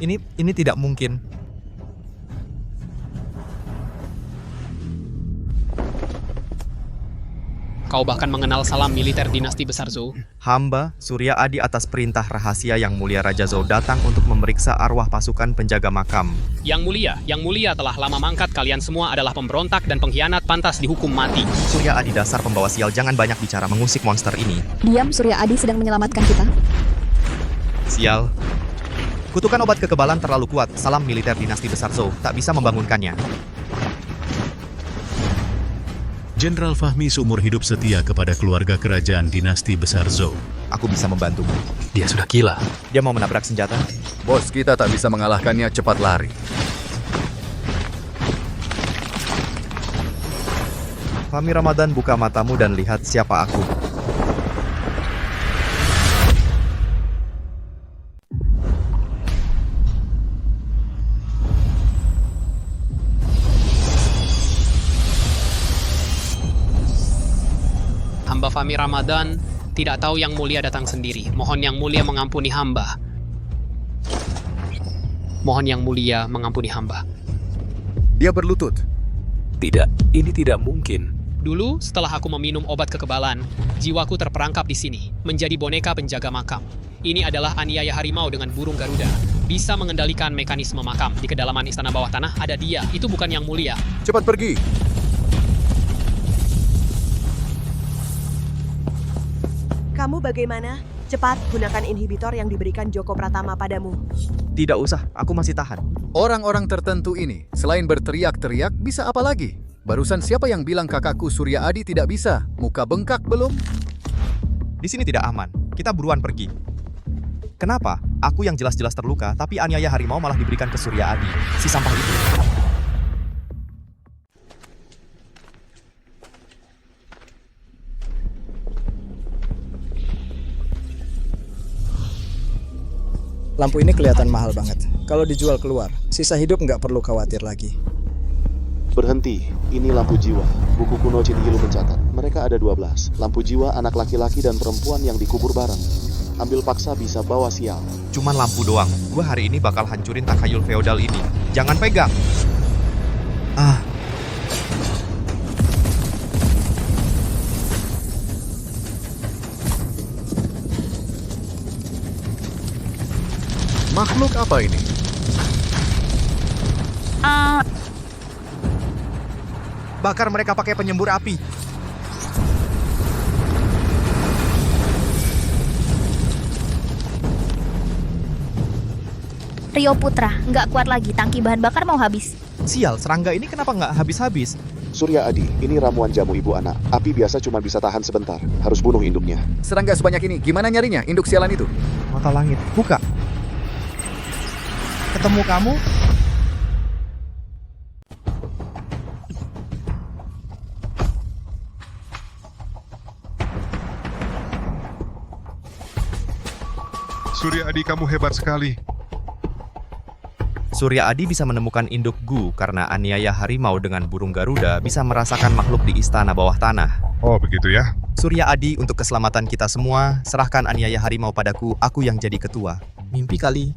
Ini tidak mungkin. Kau bahkan mengenal salam militer dinasti besar Zhou. Hamba, Surya Adi atas perintah rahasia Yang Mulia Raja Zhou datang untuk memeriksa arwah pasukan penjaga makam. Yang Mulia telah lama mangkat. Kalian semua adalah pemberontak dan pengkhianat, pantas dihukum mati. Surya Adi, dasar pembawa sial, jangan banyak bicara, mengusik monster ini. Diam, Surya Adi sedang menyelamatkan kita. Sial. Kutukan obat kekebalan terlalu kuat. Salam militer dinasti besar Zhou tak bisa membangunkannya. Jenderal Fahmi seumur hidup setia kepada keluarga kerajaan dinasti besar Zhou. Aku bisa membantumu. Dia sudah gila. Dia mau menabrak senjata. Bos kita tak bisa mengalahkannya, cepat lari. Fahmi Ramadan, buka matamu dan lihat siapa aku. Hamba Fahmi Ramadan tidak tahu Yang Mulia datang sendiri. Mohon Yang Mulia mengampuni hamba. Mohon Yang Mulia mengampuni hamba. Dia berlutut. Tidak, ini tidak mungkin. Dulu, setelah aku meminum obat kekebalan, jiwaku terperangkap di sini, menjadi boneka penjaga makam. Ini adalah aniaya harimau dengan burung Garuda. Bisa mengendalikan mekanisme makam. Di kedalaman istana bawah tanah ada dia. Itu bukan Yang Mulia. Cepat pergi. Kamu bagaimana? Cepat, gunakan inhibitor yang diberikan Joko Pratama padamu. Tidak usah, aku masih tahan. Orang-orang tertentu ini, selain berteriak-teriak, bisa apa lagi? Barusan siapa yang bilang kakakku Surya Adi tidak bisa? Muka bengkak belum? Di sini tidak aman. Kita buruan pergi. Kenapa? Aku yang jelas-jelas terluka, tapi aniaya harimau malah diberikan ke Surya Adi, si sampah itu. Lampu ini kelihatan mahal banget. Kalau dijual keluar, sisa hidup nggak perlu khawatir lagi. Berhenti, ini lampu jiwa. Buku kuno Cinhilu mencatat, mereka ada 12. Lampu jiwa anak laki-laki dan perempuan yang dikubur bareng. Ambil paksa bisa bawa sial. Cuman lampu doang. Gua hari ini bakal hancurin takhayul feodal ini. Jangan pegang. Makhluk apa ini? Bakar mereka pakai penyembur api. Rio Putra, nggak kuat lagi, tangki bahan bakar mau habis. Sial, serangga ini kenapa nggak habis-habis? Surya Adi, ini ramuan jamu ibu anak. Api biasa cuma bisa tahan sebentar. Harus bunuh induknya. Serangga sebanyak ini, gimana nyarinya? Induk sialan itu. Mata langit, buka. Ketemu kamu? Surya Adi, kamu hebat sekali. Surya Adi bisa menemukan induk Gu karena aniaya harimau dengan burung Garuda bisa merasakan makhluk di istana bawah tanah. Oh, begitu ya? Surya Adi, untuk keselamatan kita semua, serahkan aniaya harimau padaku, aku yang jadi ketua. Mimpi kali.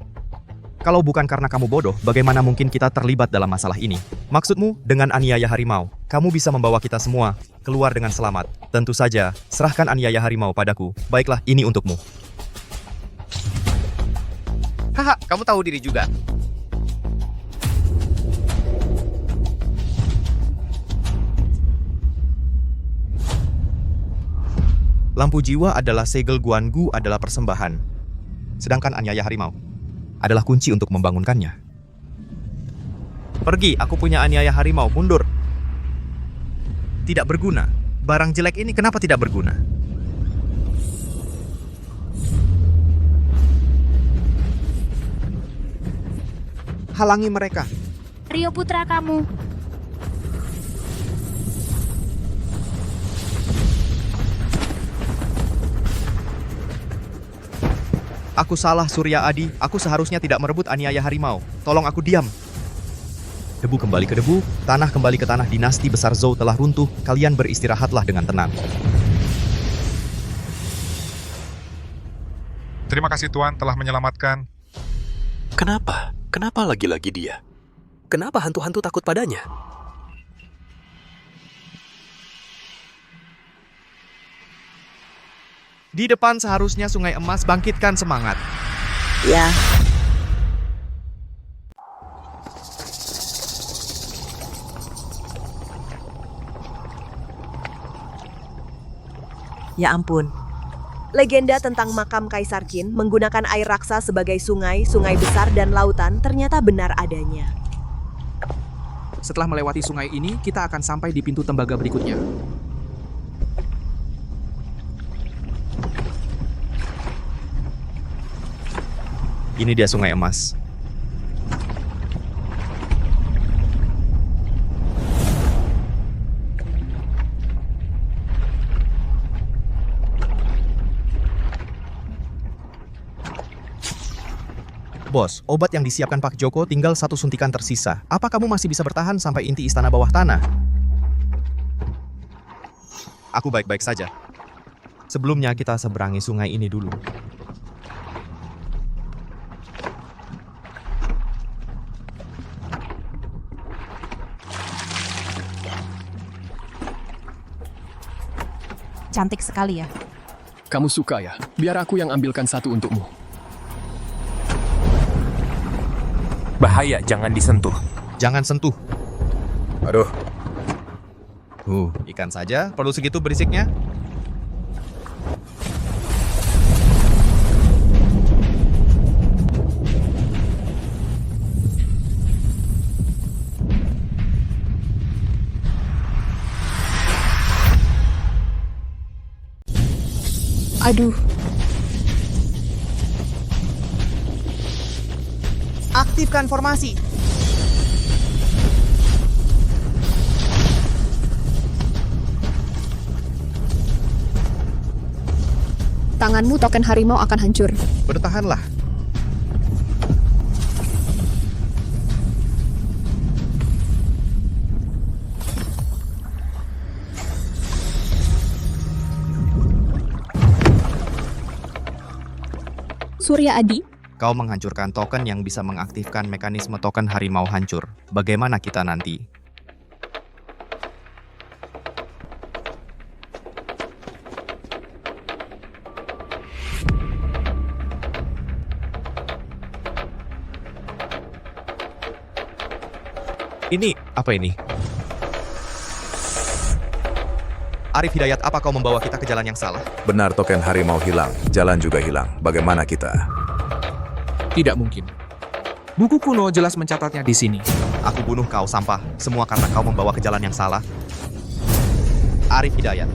Kalau bukan karena kamu bodoh, bagaimana mungkin kita terlibat dalam masalah ini? Maksudmu, dengan aniaya harimau, kamu bisa membawa kita semua keluar dengan selamat. Tentu saja, serahkan aniaya harimau padaku. Baiklah, ini untukmu. Haha, kamu tahu diri juga. Lampu jiwa adalah segel Guangu adalah persembahan. Sedangkan aniaya harimau adalah kunci untuk membangunkannya. Pergi, aku punya aniaya harimau, mundur. Tidak berguna. Barang jelek ini kenapa tidak berguna? Halangi mereka. Rio putra kamu. Aku salah, Surya Adi. Aku seharusnya tidak merebut aniaya harimau. Tolong aku diam. Debu kembali ke debu, tanah kembali ke tanah. Dinasti besar Zhou telah runtuh. Kalian beristirahatlah dengan tenang. Terima kasih Tuan telah menyelamatkan. Kenapa? Kenapa lagi-lagi dia? Kenapa hantu-hantu takut padanya? Di depan seharusnya Sungai Emas, bangkitkan semangat. Ya. Ya ampun. Legenda tentang makam Kaisar Qin menggunakan air raksa sebagai sungai, sungai besar dan lautan ternyata benar adanya. Setelah melewati sungai ini, kita akan sampai di pintu tembaga berikutnya. Ini dia Sungai Emas. Bos, obat yang disiapkan Pak Joko tinggal 1 suntikan tersisa. Apa kamu masih bisa bertahan sampai inti istana bawah tanah? Aku baik-baik saja. Sebelumnya kita seberangi sungai ini dulu. Cantik sekali ya. Kamu suka ya? Biar aku yang ambilkan satu untukmu. Bahaya, jangan disentuh. Jangan sentuh. Aduh. Ikan saja, perlu segitu berisiknya? Aduh. Aktifkan formasi. Tanganmu token harimau akan hancur. Bertahanlah. Surya Adi, Kau menghancurkan token yang bisa mengaktifkan mekanisme token harimau hancur. Bagaimana kita nanti? Ini, apa ini? Arif Hidayat, apa kau membawa kita ke jalan yang salah? Benar, token harimau hilang, jalan juga hilang. Bagaimana kita? Tidak mungkin. Buku kuno jelas mencatatnya di sini. Aku bunuh kau, sampah. Semua karena kau membawa ke jalan yang salah. Arif Hidayat.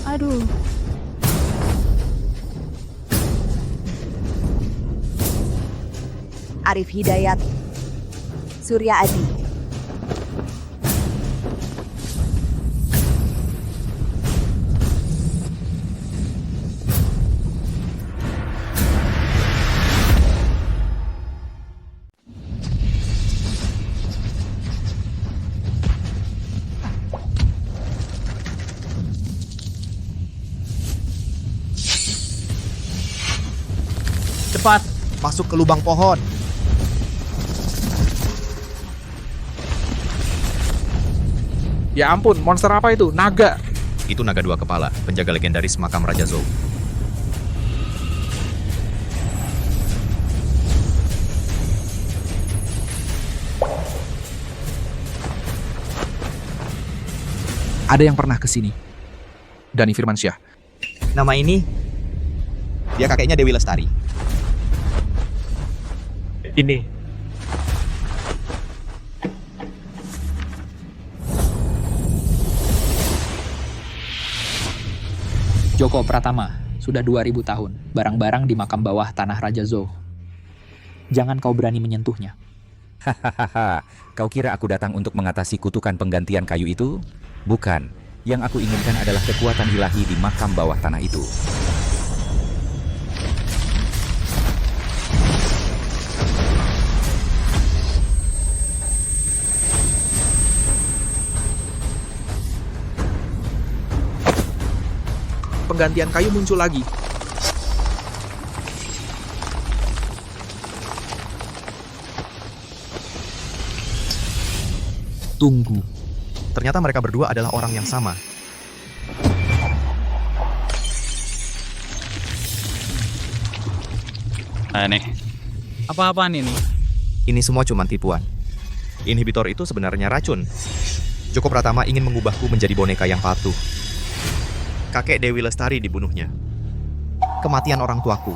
Aduh. Arif Hidayat, Surya Adi. Cepat, masuk ke lubang pohon. Ya ampun, monster apa itu? Naga! Itu naga dua kepala, penjaga legendaris makam Raja Zhou. Ada yang pernah kesini. Dani Firmansyah. Nama ini, dia kakeknya Dewi Lestari. Ini. Joko Pratama, sudah 2000 tahun, barang-barang di makam bawah tanah Raja Zhou. Jangan kau berani menyentuhnya. Hahaha, kau kira aku datang untuk mengatasi kutukan penggantian kayu itu? Bukan, yang aku inginkan adalah kekuatan ilahi di makam bawah tanah itu. Penggantian kayu muncul lagi. Tunggu. Ternyata mereka berdua adalah orang yang sama. Aneh. Apa-apaan ini? Ini semua cuma tipuan. Inhibitor itu sebenarnya racun. Joko Pratama ingin mengubahku menjadi boneka yang patuh. Kakek Dewi Lestari dibunuhnya. Kematian orang tuaku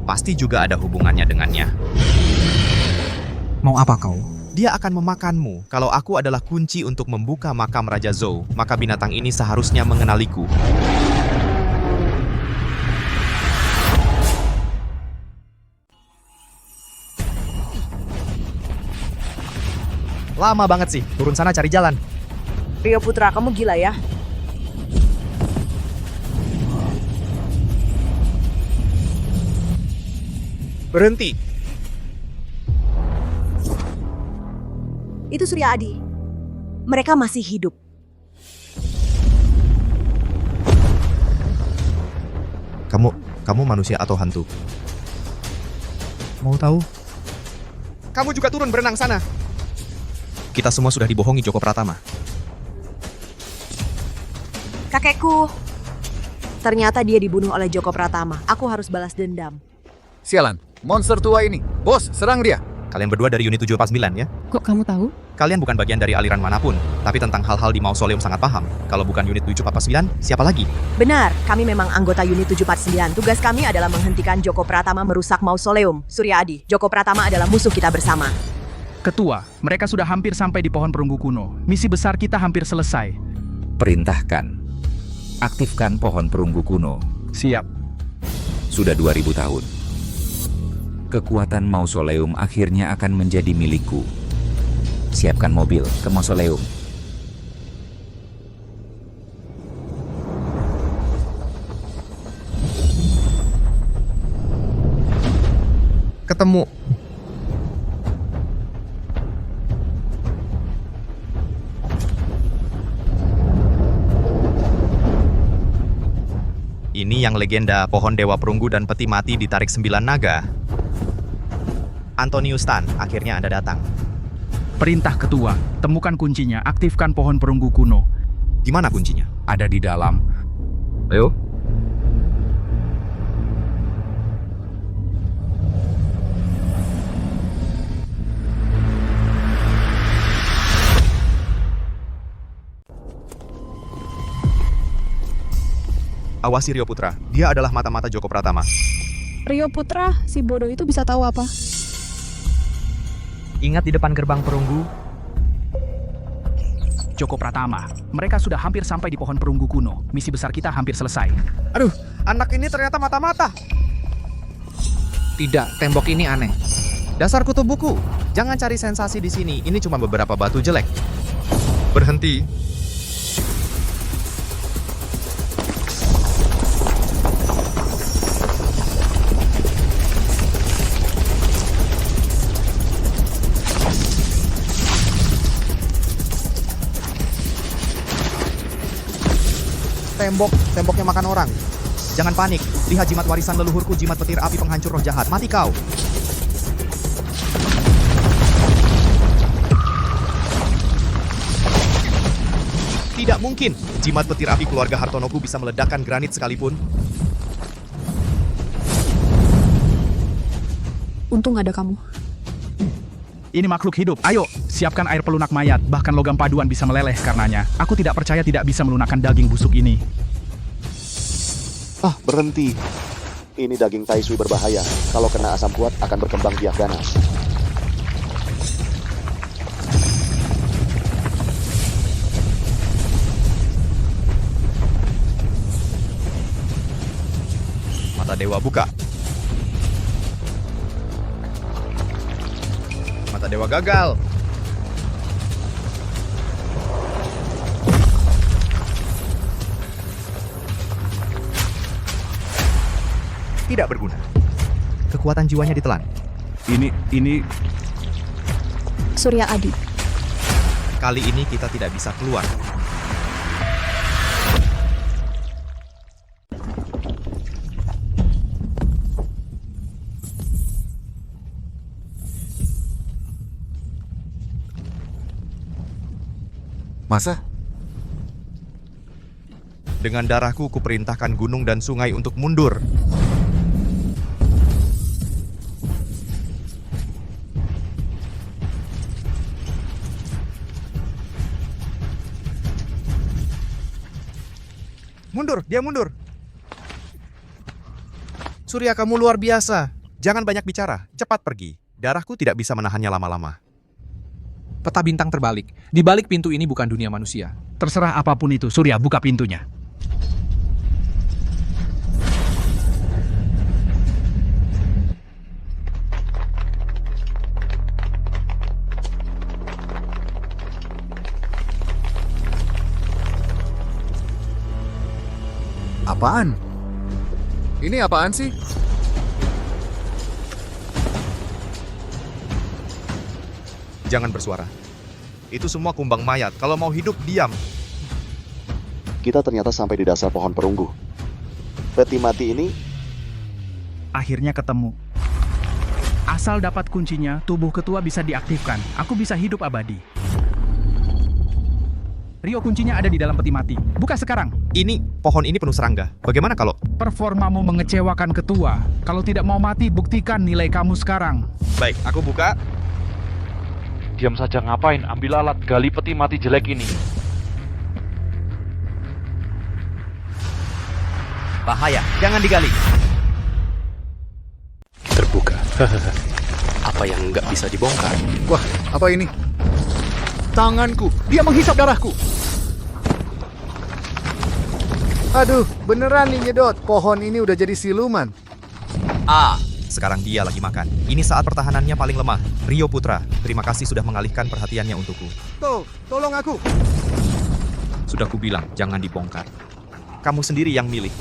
pasti juga ada hubungannya dengannya. Mau apa kau? Dia akan memakanmu. Kalau aku adalah kunci untuk membuka makam Raja Zhou, maka binatang ini seharusnya mengenaliku. Lama banget sih, turun sana cari jalan. Rio Putra, kamu gila ya? Berhenti. Itu Surya Adi. Mereka masih hidup. Kamu manusia atau hantu? Mau tahu? Kamu juga turun berenang sana. Kita semua sudah dibohongi Joko Pratama. Kakekku. Ternyata dia dibunuh oleh Joko Pratama. Aku harus balas dendam. Sialan, monster tua ini. Bos, serang dia. Kalian berdua dari unit 749 ya? Kok kamu tahu? Kalian bukan bagian dari aliran manapun, tapi tentang hal-hal di mausoleum sangat paham. Kalau bukan unit 749, siapa lagi? Benar, kami memang anggota unit 749. Tugas kami adalah menghentikan Joko Pratama merusak mausoleum. Surya Adi, Joko Pratama adalah musuh kita bersama. Ketua, mereka sudah hampir sampai di pohon perunggu kuno. Misi besar kita hampir selesai. Perintahkan. Aktifkan pohon perunggu kuno. Siap. Sudah 2000 tahun. Kekuatan mausoleum akhirnya akan menjadi milikku. Siapkan mobil ke mausoleum. Ketemu. Ini yang legenda pohon dewa perunggu dan peti mati ditarik 9 naga. Antonius Tan, akhirnya Anda datang. Perintah ketua, temukan kuncinya, aktifkan pohon perunggu kuno. Di mana kuncinya? Ada di dalam. Ayo. Awasi Rio Putra, dia adalah mata-mata Joko Pratama. Rio Putra, si bodoh itu bisa tahu apa? Ingat di depan gerbang perunggu? Joko Pratama, mereka sudah hampir sampai di pohon perunggu kuno. Misi besar kita hampir selesai. Aduh, anak ini ternyata mata-mata. Tidak, tembok ini aneh. Dasar kutu buku. Jangan cari sensasi di sini. Ini cuma beberapa batu jelek. Berhenti. Temboknya makan orang. Jangan panik. Lihat jimat warisan leluhurku, jimat petir api penghancur roh jahat. Mati kau. Tidak mungkin. Jimat petir api keluarga Hartonoku bisa meledakkan granit sekalipun. Untung ada kamu. Ini makhluk hidup. Ayo, siapkan air pelunak mayat. Bahkan logam paduan bisa meleleh karenanya. Aku tidak percaya tidak bisa melunakkan daging busuk ini. Ah, berhenti. Ini daging taisui berbahaya. Kalau kena asam kuat akan berkembang biak ganas. Mata dewa buka. Mata dewa gagal. Tidak berguna. Kekuatan jiwanya ditelan. Ini... Surya Adi. Kali ini kita tidak bisa keluar. Masa? Dengan darahku, kuperintahkan gunung dan sungai untuk mundur. Mundur, dia mundur. Surya, kamu luar biasa. Jangan banyak bicara, cepat pergi. Darahku tidak bisa menahannya lama-lama. Peta bintang terbalik. Di balik pintu ini bukan dunia manusia. Terserah apapun itu, Surya, buka pintunya. Apaan? Ini apaan sih? Jangan bersuara. Itu semua kumbang mayat. Kalau mau hidup, diam. Kita ternyata sampai di dasar pohon perunggu. Peti mati ini... Akhirnya ketemu. Asal dapat kuncinya, tubuh ketua bisa diaktifkan. Aku bisa hidup abadi. Rio, kuncinya ada di dalam peti mati. Buka sekarang. Pohon ini penuh serangga. Bagaimana kalau... Performamu mengecewakan ketua. Kalau tidak mau mati, buktikan nilai kamu sekarang. Baik, aku buka. Diam saja ngapain? Ambil alat, gali peti mati jelek ini. Bahaya, jangan digali. Terbuka. Apa yang nggak bisa dibongkar? Wah, apa ini? Tanganku, dia menghisap darahku. Aduh, beneran nih nyedot. Pohon ini udah jadi siluman. Sekarang dia lagi makan. Ini saat pertahanannya paling lemah. Rio Putra, terima kasih sudah mengalihkan perhatiannya untukku. Tolong aku. Sudah kubilang, jangan dibongkar. Kamu sendiri yang milih.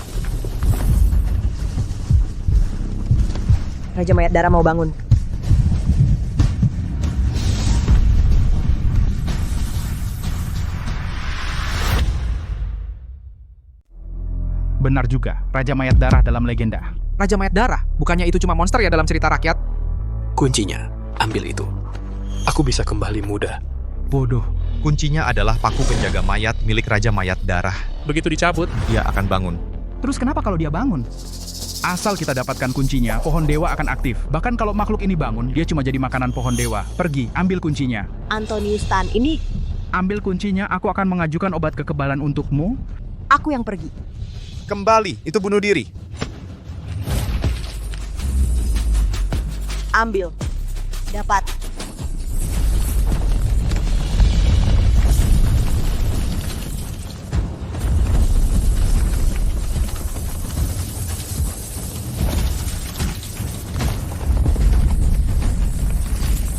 Raja Mayat Darah mau bangun. Benar juga, Raja Mayat Darah dalam legenda. Raja Mayat Darah? Bukannya itu cuma monster ya dalam cerita rakyat? Kuncinya, ambil itu. Aku bisa kembali muda. Bodoh. Kuncinya adalah paku penjaga mayat milik Raja Mayat Darah. Begitu dicabut, dia akan bangun. Terus kenapa kalau dia bangun? Asal kita dapatkan kuncinya, pohon dewa akan aktif. Bahkan kalau makhluk ini bangun, dia cuma jadi makanan pohon dewa. Pergi, ambil kuncinya. Antonius Tan, ini... Ambil kuncinya, aku akan mengajukan obat kekebalan untukmu. Aku yang pergi. Kembali, itu bunuh diri. Ambil. Dapat.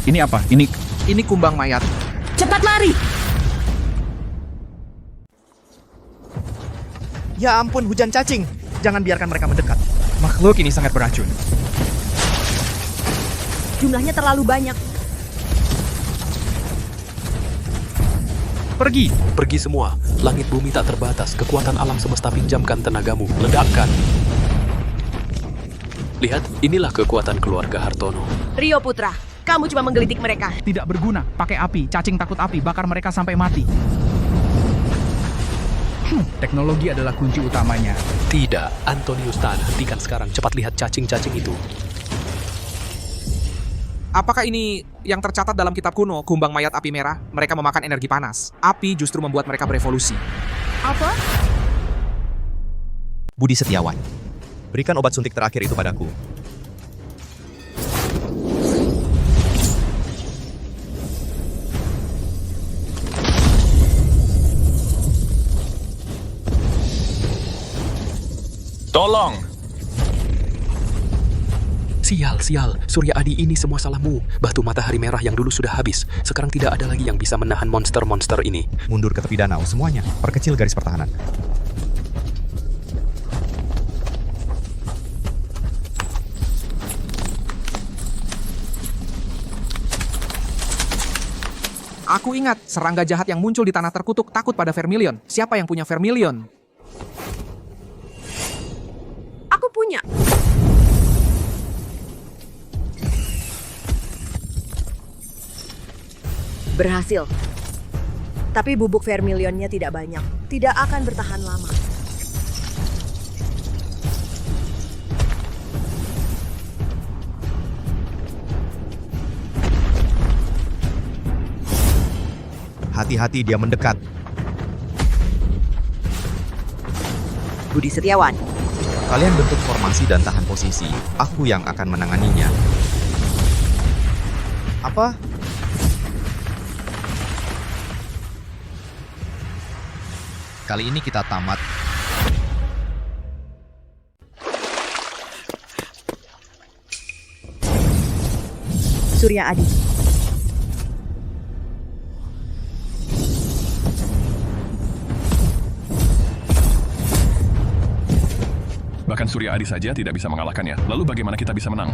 Ini apa? Ini kumbang mayat. Cepat lari! Ya ampun, hujan cacing. Jangan biarkan mereka mendekat. Makhluk ini sangat beracun. Jumlahnya terlalu banyak. Pergi! Pergi semua. Langit bumi tak terbatas. Kekuatan alam semesta pinjamkan tenagamu. Ledakkan. Lihat, inilah kekuatan keluarga Hartono. Rio Putra, kamu cuma menggelitik mereka. Tidak berguna. Pakai api. Cacing takut api. Bakar mereka sampai mati. Teknologi adalah kunci utamanya. Tidak, Antonius Tan, hentikan sekarang. Cepat lihat cacing-cacing itu. Apakah ini yang tercatat dalam kitab kuno, kumbang mayat api merah? Mereka memakan energi panas. Api justru membuat mereka berevolusi. Apa? Budi Setiawan, berikan obat suntik terakhir itu padaku. Tolong! Sial, sial. Surya Adi, ini semua salahmu. Batu matahari merah yang dulu sudah habis. Sekarang tidak ada lagi yang bisa menahan monster-monster ini. Mundur ke tepi danau semuanya. Perkecil garis pertahanan. Aku ingat, serangga jahat yang muncul di tanah terkutuk takut pada Vermilion. Siapa yang punya Vermilion? Aku punya. Berhasil. Tapi bubuk Vermilionnya tidak banyak. Tidak akan bertahan lama. Hati-hati, dia mendekat. Budi Setiawan. Kalian bentuk formasi dan tahan posisi. Aku yang akan menanganinya. Apa? Kali ini kita tamat. Surya Adi. Bahkan Surya Adi saja tidak bisa mengalahkannya. Lalu bagaimana kita bisa menang?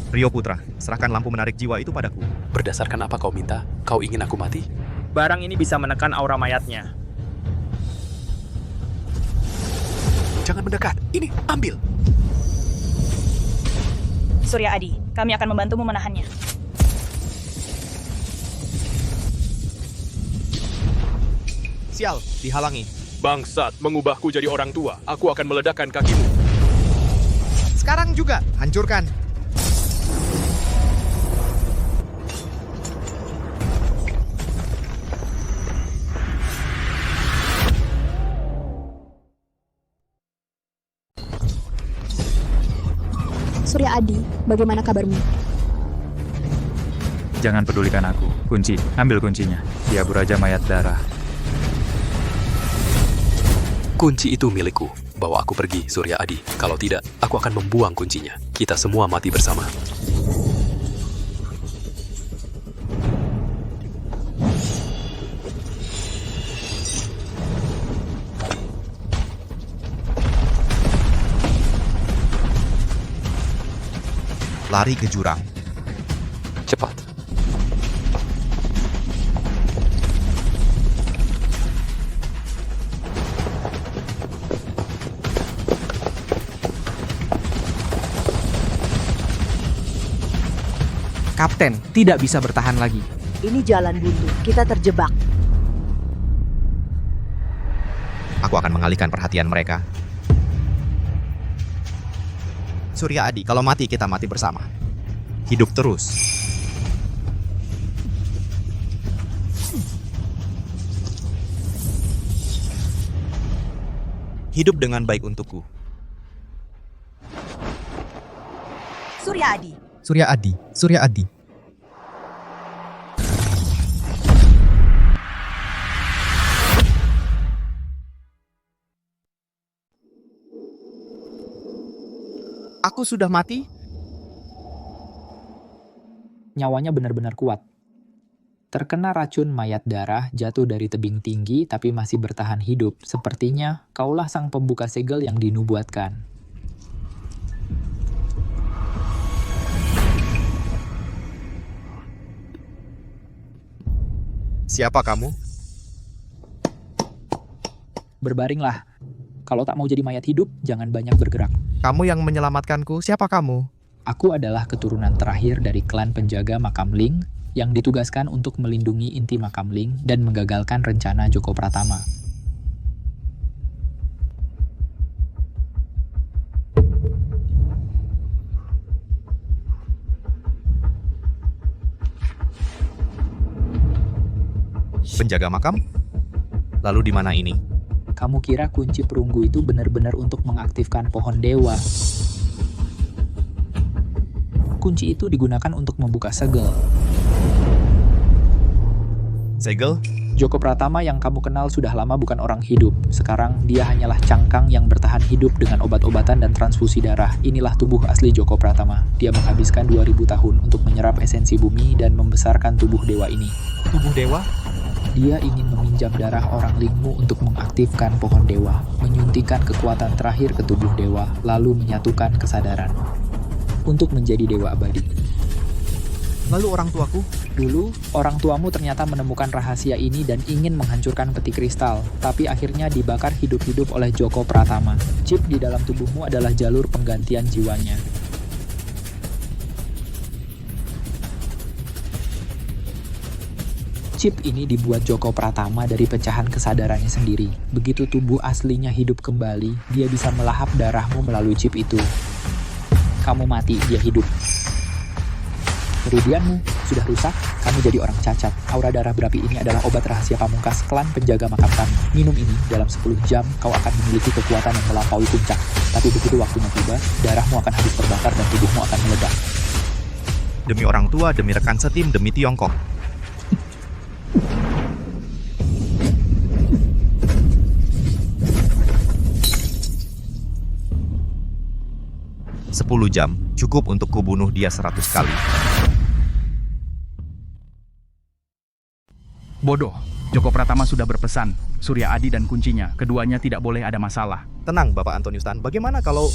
Rio Putra, serahkan lampu menarik jiwa itu padaku. Berdasarkan apa kau minta? Kau ingin aku mati? Barang ini bisa menekan aura mayatnya. Jangan mendekat. Ini, ambil. Surya Adi, kami akan membantumu menahannya. Sial, dihalangi. Bangsat, mengubahku jadi orang tua. Aku akan meledakkan kakimu. Sekarang juga, hancurkan. Surya Adi, bagaimana kabarmu? Jangan pedulikan aku. Kunci, ambil kuncinya. Dia Raja Mayat Darah. Kunci itu milikku. Bawa aku pergi, Surya Adi. Kalau tidak, aku akan membuang kuncinya. Kita semua mati bersama. Lari ke jurang. Cepat. Kapten, tidak bisa bertahan lagi. Ini jalan buntu. Kita terjebak. Aku akan mengalihkan perhatian mereka. Surya Adi, kalau mati kita mati bersama. Hidup terus. Hidup dengan baik untukku. Surya Adi. Surya Adi, Surya Adi. Aku sudah mati? Nyawanya benar-benar kuat. Terkena racun mayat darah, jatuh dari tebing tinggi tapi masih bertahan hidup. Sepertinya kaulah sang pembuka segel yang dinubuatkan. Siapa kamu? Berbaringlah. Kalau tak mau jadi mayat hidup, jangan banyak bergerak. Kamu yang menyelamatkanku, siapa kamu? Aku adalah keturunan terakhir dari klan penjaga makam Ling. yang ditugaskan untuk melindungi inti makam Ling dan menggagalkan rencana Joko Pratama. Penjaga makam? Lalu di mana ini? Kamu kira kunci perunggu itu benar-benar untuk mengaktifkan pohon dewa? Kunci itu digunakan untuk membuka segel. Segel? Joko Pratama yang kamu kenal sudah lama bukan orang hidup. Sekarang dia hanyalah cangkang yang bertahan hidup dengan obat-obatan dan transfusi darah. Inilah tubuh asli Joko Pratama. Dia menghabiskan 2000 tahun untuk menyerap esensi bumi dan membesarkan tubuh dewa ini. Tubuh dewa? Dia ingin meminjam darah orang Lingmu untuk mengaktifkan pohon dewa, menyuntikkan kekuatan terakhir ke tubuh dewa, lalu menyatukan kesadaran untuk menjadi dewa abadi. Lalu orang tuaku? Dulu, orang tuamu ternyata menemukan rahasia ini dan ingin menghancurkan peti kristal, tapi akhirnya dibakar hidup-hidup oleh Joko Pratama. Chip di dalam tubuhmu adalah jalur penggantian jiwanya. Chip ini dibuat Joko Pratama dari pecahan kesadarannya sendiri. Begitu tubuh aslinya hidup kembali, dia bisa melahap darahmu melalui chip itu. Kamu mati, dia hidup. Kerugianmu sudah rusak, kamu jadi orang cacat. Aura darah berapi ini adalah obat rahasia pamungkas klan penjaga makam kami. Minum ini, dalam 10 jam kau akan memiliki kekuatan yang melampaui puncak. Tapi begitu waktunya tiba, darahmu akan habis terbakar dan tubuhmu akan meledak. Demi orang tua, demi rekan setim, demi Tiongkok. Sepuluh jam, cukup untuk kubunuh dia 100 kali. Bodoh, Joko Pratama sudah berpesan, Surya Adi dan kuncinya, keduanya tidak boleh ada masalah. Tenang, Bapak Antonius Tan. Bagaimana kalau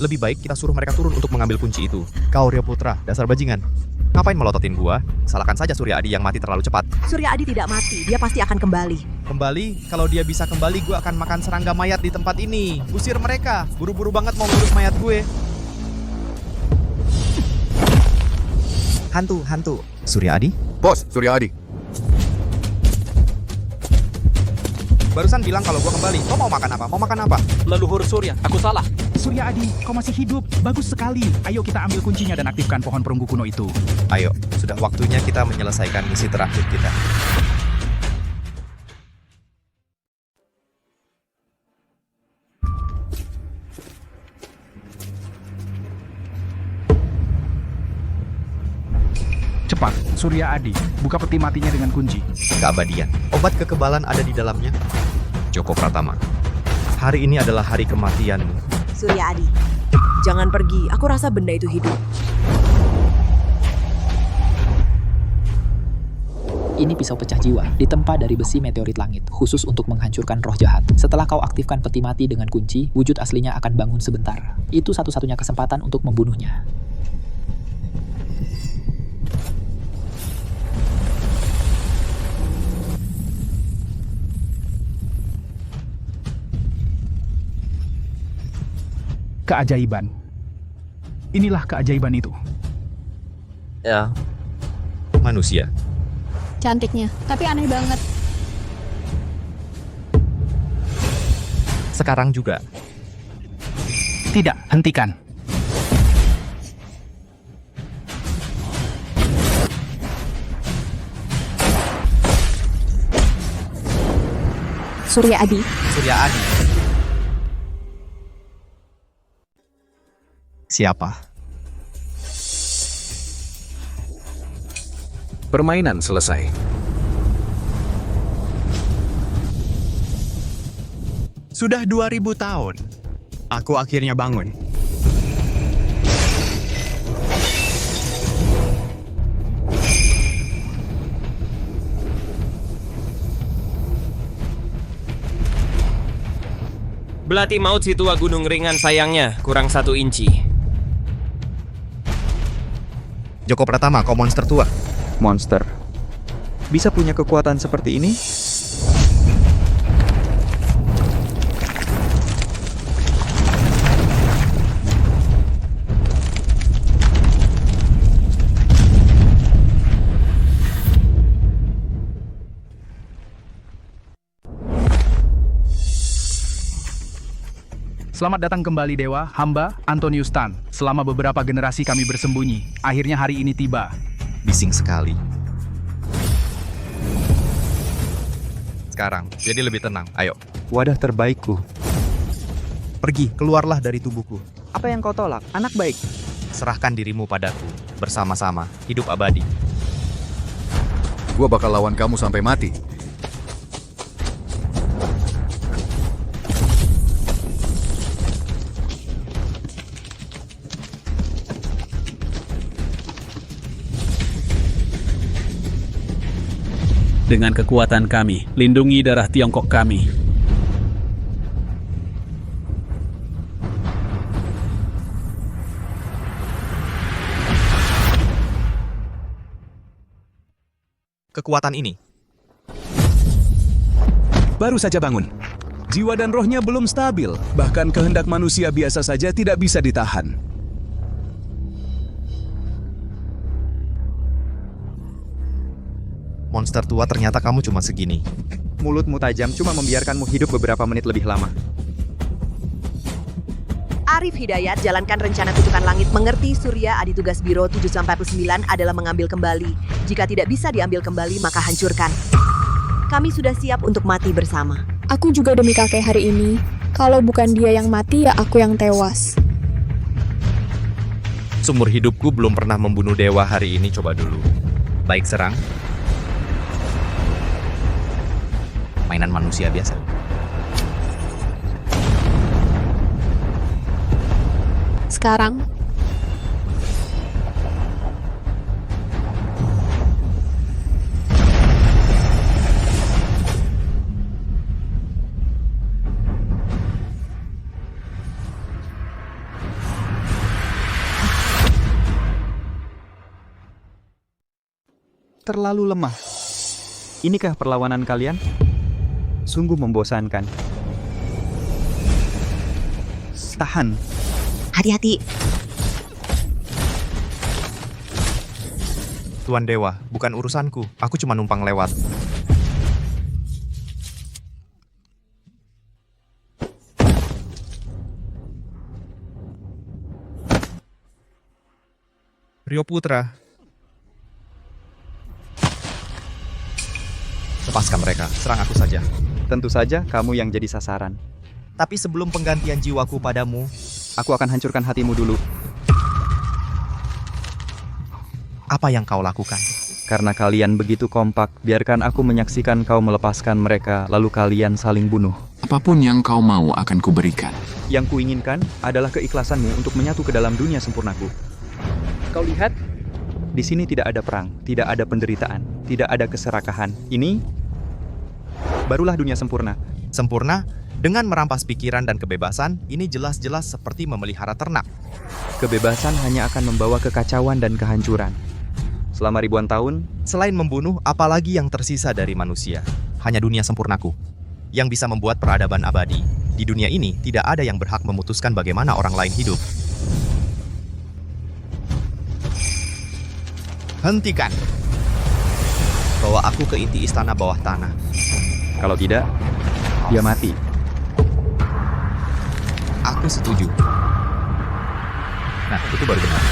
lebih baik kita suruh mereka turun untuk mengambil kunci itu? Kau Rio Putra, dasar bajingan. Ngapain melototin gua? Salahkan saja Surya Adi yang mati terlalu cepat. Surya Adi tidak mati, dia pasti akan kembali. Kembali? Kalau dia bisa kembali, gua akan makan serangga mayat di tempat ini. Usir mereka, buru-buru banget mau ngurus mayat gue. Hantu. Surya Adi? Bos, Surya Adi. Barusan bilang kalau gua kembali. Kau mau makan apa? Mau makan apa? Leluhur Surya, aku salah. Surya Adi, kau masih hidup. Bagus sekali. Ayo kita ambil kuncinya dan aktifkan pohon perunggu kuno itu. Ayo, sudah waktunya kita menyelesaikan misi terakhir kita. Cepat, Surya Adi, buka peti matinya dengan kunci. Keabadian. Obat kekebalan ada di dalamnya. Joko Pratama. Hari ini adalah hari kematianmu. Surya Adi, jangan pergi. Aku rasa benda itu hidup. Ini pisau pecah jiwa, ditempa dari besi meteorit langit, khusus untuk menghancurkan roh jahat. Setelah kau aktifkan peti mati dengan kunci, wujud aslinya akan bangun sebentar. Itu satu-satunya kesempatan untuk membunuhnya. Keajaiban. Inilah keajaiban itu. Ya. Manusia. Cantiknya, tapi aneh banget. Sekarang juga. Tidak, hentikan. Surya Adi. Surya Adi. Siapa? Permainan selesai. Sudah 2000 tahun. Aku akhirnya bangun. Belati maut si tua gunung ringan sayangnya, kurang 1 inci. Joko Pratama, kau monster tua. Monster. Bisa punya kekuatan seperti ini? Selamat datang kembali Dewa, hamba Antonius Tan. Selama beberapa generasi kami bersembunyi, akhirnya hari ini tiba. Bising sekali. Sekarang, jadi lebih tenang. Ayo. Wadah terbaikku. Pergi, keluarlah dari tubuhku. Apa yang kau tolak? Anak baik. Serahkan dirimu padaku. Bersama-sama, hidup abadi. Gua bakal lawan kamu sampai mati. Dengan kekuatan kami, lindungi darah Tiongkok kami. Kekuatan ini. Baru saja bangun. Jiwa dan rohnya belum stabil. Bahkan kehendak manusia biasa saja tidak bisa ditahan. Monster tua, ternyata kamu cuma segini. Mulutmu tajam cuma membiarkanmu hidup beberapa menit lebih lama. Arif Hidayat, jalankan rencana kutukan langit. Mengerti, Surya Adi tugas Biro 749 adalah mengambil kembali. Jika tidak bisa diambil kembali, maka hancurkan. Kami sudah siap untuk mati bersama. Aku juga demi kakek hari ini. Kalau bukan dia yang mati, ya aku yang tewas. Seumur hidupku belum pernah membunuh dewa, hari ini coba dulu. Baik, serang. Mainan manusia biasa. Sekarang, terlalu lemah. Inikah perlawanan kalian? Sungguh membosankan. Tahan. Hati-hati. Tuan Dewa, bukan urusanku. Aku cuma numpang lewat. Rio Putra. Lepaskan mereka, serang aku saja. Tentu saja kamu yang jadi sasaran. Tapi sebelum penggantian jiwaku padamu, aku akan hancurkan hatimu dulu. Apa yang kau lakukan? Karena kalian begitu kompak, biarkan aku menyaksikan kau melepaskan mereka, lalu kalian saling bunuh. Apapun yang kau mau akan kuberikan. Yang kuinginkan adalah keikhlasanmu untuk menyatu ke dalam dunia sempurnaku. Kau lihat? Di sini tidak ada perang, tidak ada penderitaan, tidak ada keserakahan. Ini barulah dunia sempurna. Sempurna? Dengan merampas pikiran dan kebebasan, ini jelas-jelas seperti memelihara ternak. Kebebasan hanya akan membawa kekacauan dan kehancuran. Selama ribuan tahun, selain membunuh, apalagi yang tersisa dari manusia? Hanya dunia sempurnaku, yang bisa membuat peradaban abadi. Di dunia ini, tidak ada yang berhak memutuskan bagaimana orang lain hidup. Hentikan! Bawa aku ke inti istana bawah tanah. Kalau tidak, dia mati. Aku setuju. Nah, itu baru benar.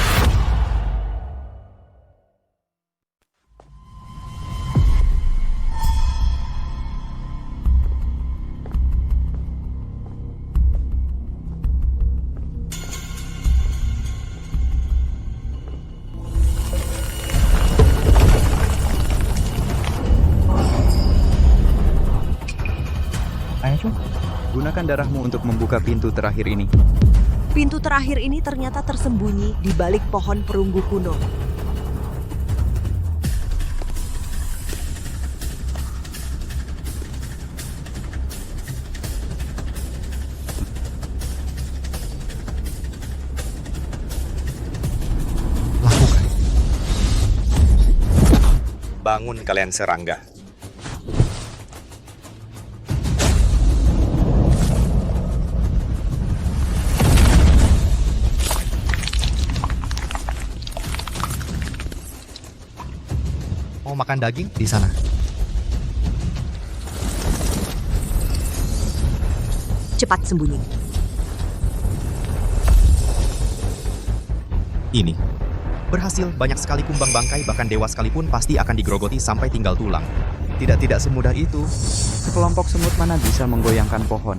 Gunakan darahmu untuk membuka pintu terakhir ini. Pintu terakhir ini ternyata tersembunyi di balik pohon perunggu kuno. Lakukan. Bangun kalian serangga. Mau makan daging di sana. Cepat sembunyi. Ini. Berhasil, banyak sekali kumbang bangkai, bahkan dewa sekalipun pasti akan digerogoti sampai tinggal tulang. Tidak semudah itu. Sekelompok semut mana bisa menggoyangkan pohon?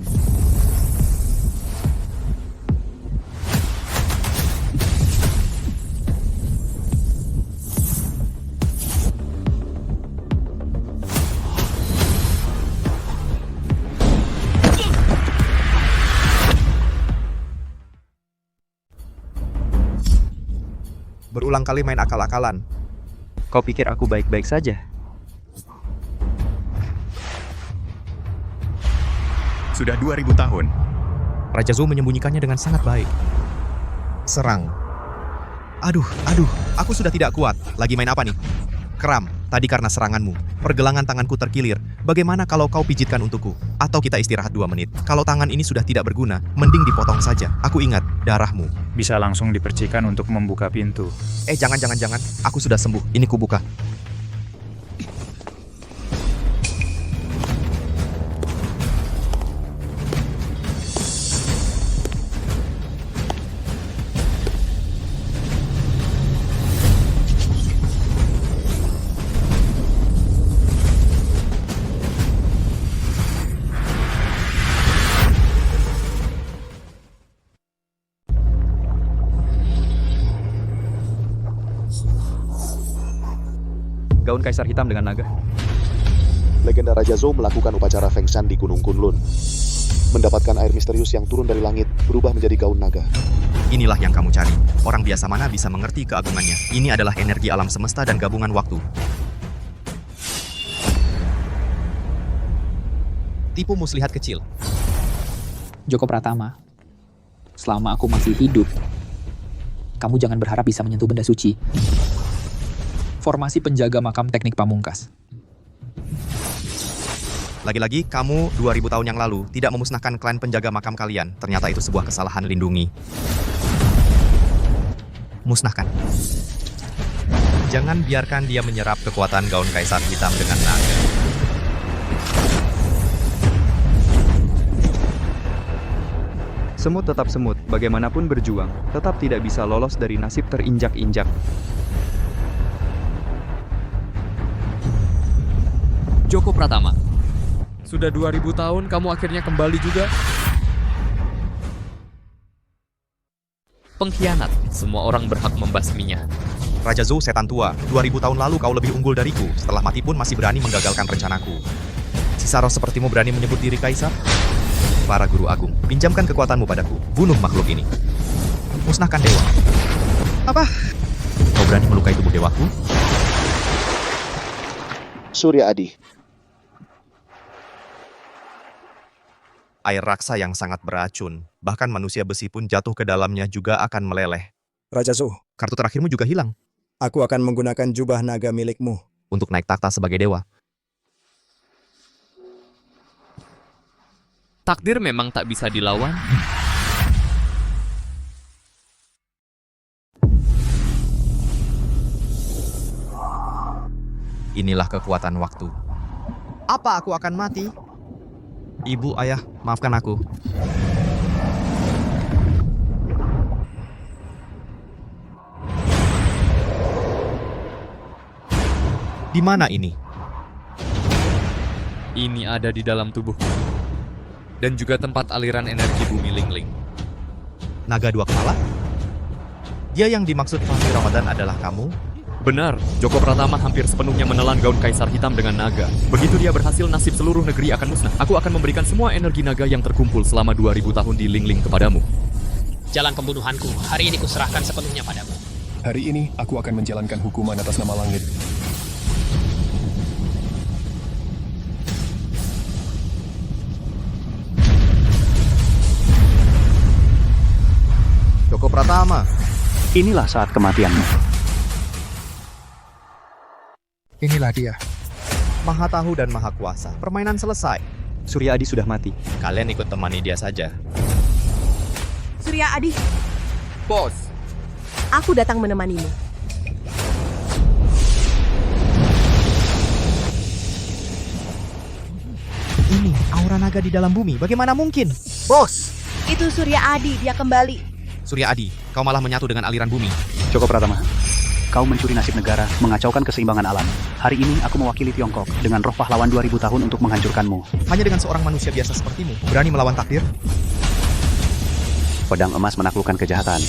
Berulang kali main akal-akalan. Kau pikir aku baik-baik saja? Sudah 2000 tahun. Raja Zhou menyembunyikannya dengan sangat baik. Serang. Aduh, aku sudah tidak kuat. Lagi main apa nih? Kram, tadi karena seranganmu. Pergelangan tanganku terkilir. Bagaimana kalau kau pijitkan untukku? Atau kita istirahat 2 menit? Kalau tangan ini sudah tidak berguna, mending dipotong saja. Aku ingat, darahmu. Bisa langsung dipercikan untuk membuka pintu. Jangan. Aku sudah sembuh. Ini kubuka. Gaun kaisar hitam dengan naga. Legenda Raja Zhou melakukan upacara Feng Shan di Gunung Kunlun. Mendapatkan air misterius yang turun dari langit, berubah menjadi gaun naga. Inilah yang kamu cari. Orang biasa mana bisa mengerti keagungannya. Ini adalah energi alam semesta dan gabungan waktu. Tipu muslihat kecil. Joko Pratama, selama aku masih hidup, kamu jangan berharap bisa menyentuh benda suci. Formasi penjaga makam teknik pamungkas. Lagi-lagi, kamu 2000 tahun yang lalu tidak memusnahkan klan penjaga makam kalian. Ternyata itu sebuah kesalahan. Lindungi. Musnahkan. Jangan biarkan dia menyerap kekuatan gaun kaisar hitam dengan naga. Semut tetap semut, bagaimanapun berjuang, tetap tidak bisa lolos dari nasib terinjak-injak. Joko Pratama, sudah 2000 tahun kamu akhirnya kembali juga? Pengkhianat, semua orang berhak membasminya. Raja Zhou setan tua, 2000 tahun lalu kau lebih unggul dariku. Setelah mati pun masih berani menggagalkan rencanaku. Sisa roh sepertimu berani menyebut diri kaisar? Para guru agung, pinjamkan kekuatanmu padaku. Bunuh makhluk ini. Musnahkan dewa. Apa? Kau berani melukai tubuh dewaku? Surya Adi. Air raksa yang sangat beracun. Bahkan manusia besi pun jatuh ke dalamnya juga akan meleleh. Raja Zhou, kartu terakhirmu juga hilang. Aku akan menggunakan jubah naga milikmu untuk naik takhta sebagai dewa. Takdir memang tak bisa dilawan. Inilah kekuatan waktu. Apa aku akan mati? Ibu, ayah, maafkan aku. Di mana ini? Ini ada di dalam tubuhku. Dan juga tempat aliran energi bumi Lingling. Naga 2 kepala? Dia yang dimaksud Fahmi Ramadan adalah kamu? Benar, Joko Pratama hampir sepenuhnya menelan gaun kaisar hitam dengan naga. Begitu dia berhasil, nasib seluruh negeri akan musnah. Aku akan memberikan semua energi naga yang terkumpul selama 2000 tahun di Lingling kepadamu. Jalan pembunuhanku, hari ini kuserahkan sepenuhnya padamu. Hari ini, aku akan menjalankan hukuman atas nama langit. Joko Pratama. Inilah saat kematianmu. Inilah dia. Maha tahu dan maha kuasa. Permainan selesai. Surya Adi sudah mati. Kalian ikut temani dia saja. Surya Adi. Bos. Aku datang menemanimu. Ini aura naga di dalam bumi. Bagaimana mungkin? Bos. Itu Surya Adi, dia kembali. Surya Adi, kau malah menyatu dengan aliran bumi. Joko Pratama, kau mencuri nasib negara, mengacaukan keseimbangan alam. Hari ini aku mewakili Tiongkok dengan roh pahlawan 2000 tahun untuk menghancurkanmu. Hanya dengan seorang manusia biasa sepertimu, berani melawan takdir? Pedang emas menaklukkan kejahatan.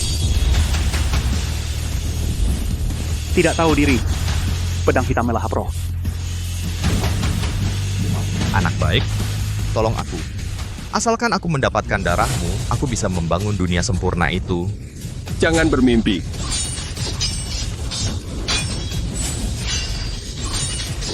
Tidak tahu diri, pedang hitam melahap roh. Anak baik, tolong aku. Asalkan aku mendapatkan darahmu, aku bisa membangun dunia sempurna itu. Jangan bermimpi.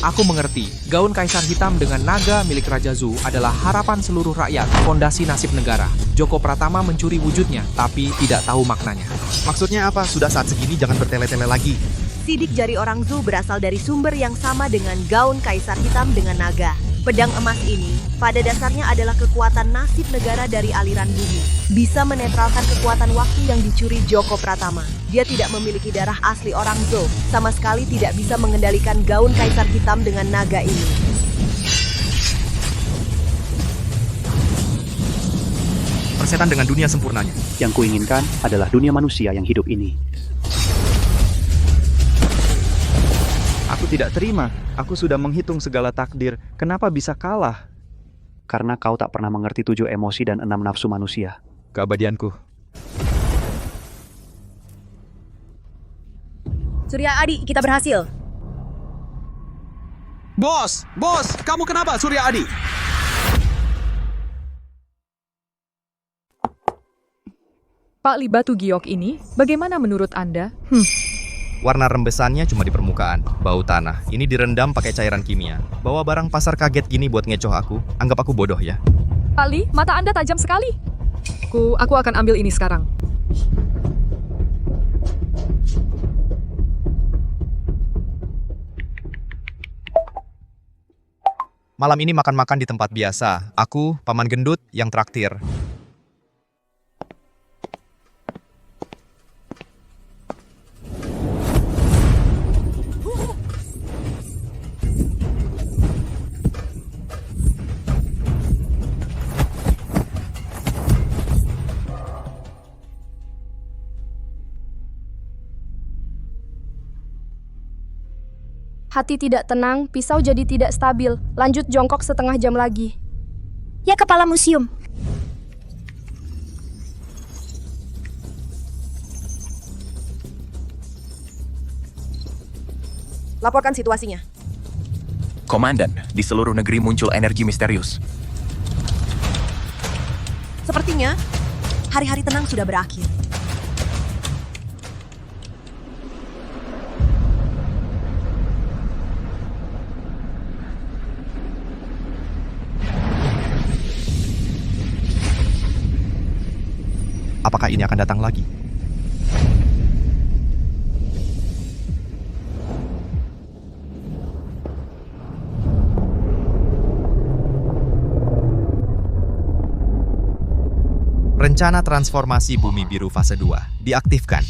Aku mengerti, gaun kaisar hitam dengan naga milik Raja Zhou adalah harapan seluruh rakyat, fondasi nasib negara. Joko Pratama mencuri wujudnya, tapi tidak tahu maknanya. Maksudnya apa? Sudah saat segini jangan bertele-tele lagi. Sidik jari orang Zhou berasal dari sumber yang sama dengan gaun kaisar hitam dengan naga. Pedang emas ini, pada dasarnya adalah kekuatan nasib negara dari aliran bumi. Bisa menetralkan kekuatan waktu yang dicuri Joko Pratama. Dia tidak memiliki darah asli orang Zhou, sama sekali tidak bisa mengendalikan gaun kaisar hitam dengan naga ini. Persetan dengan dunia sempurnanya. Yang kuinginkan adalah dunia manusia yang hidup ini. Aku tidak terima. Aku sudah menghitung segala takdir. Kenapa bisa kalah? Karena kau tak pernah mengerti 7 emosi dan 6 nafsu manusia. Keabadianku. Surya Adi, kita berhasil. Bos, kamu kenapa Surya Adi? Pak Li batu giok ini, bagaimana menurut Anda? Warna rembesannya cuma di permukaan, bau tanah. Ini direndam pakai cairan kimia. Bawa barang pasar kaget gini buat ngecoh aku. Anggap aku bodoh ya. Pak Li, mata Anda tajam sekali. Aku akan ambil ini sekarang. Malam ini makan-makan di tempat biasa. Aku, Paman Gendut, yang traktir. Hati tidak tenang, pisau jadi tidak stabil. Lanjut jongkok setengah jam lagi. Ya, kepala museum. Laporkan situasinya. Komandan, di seluruh negeri muncul energi misterius. Sepertinya, hari-hari tenang sudah berakhir. Apakah ini akan datang lagi? Rencana transformasi bumi biru fase 2 diaktifkan.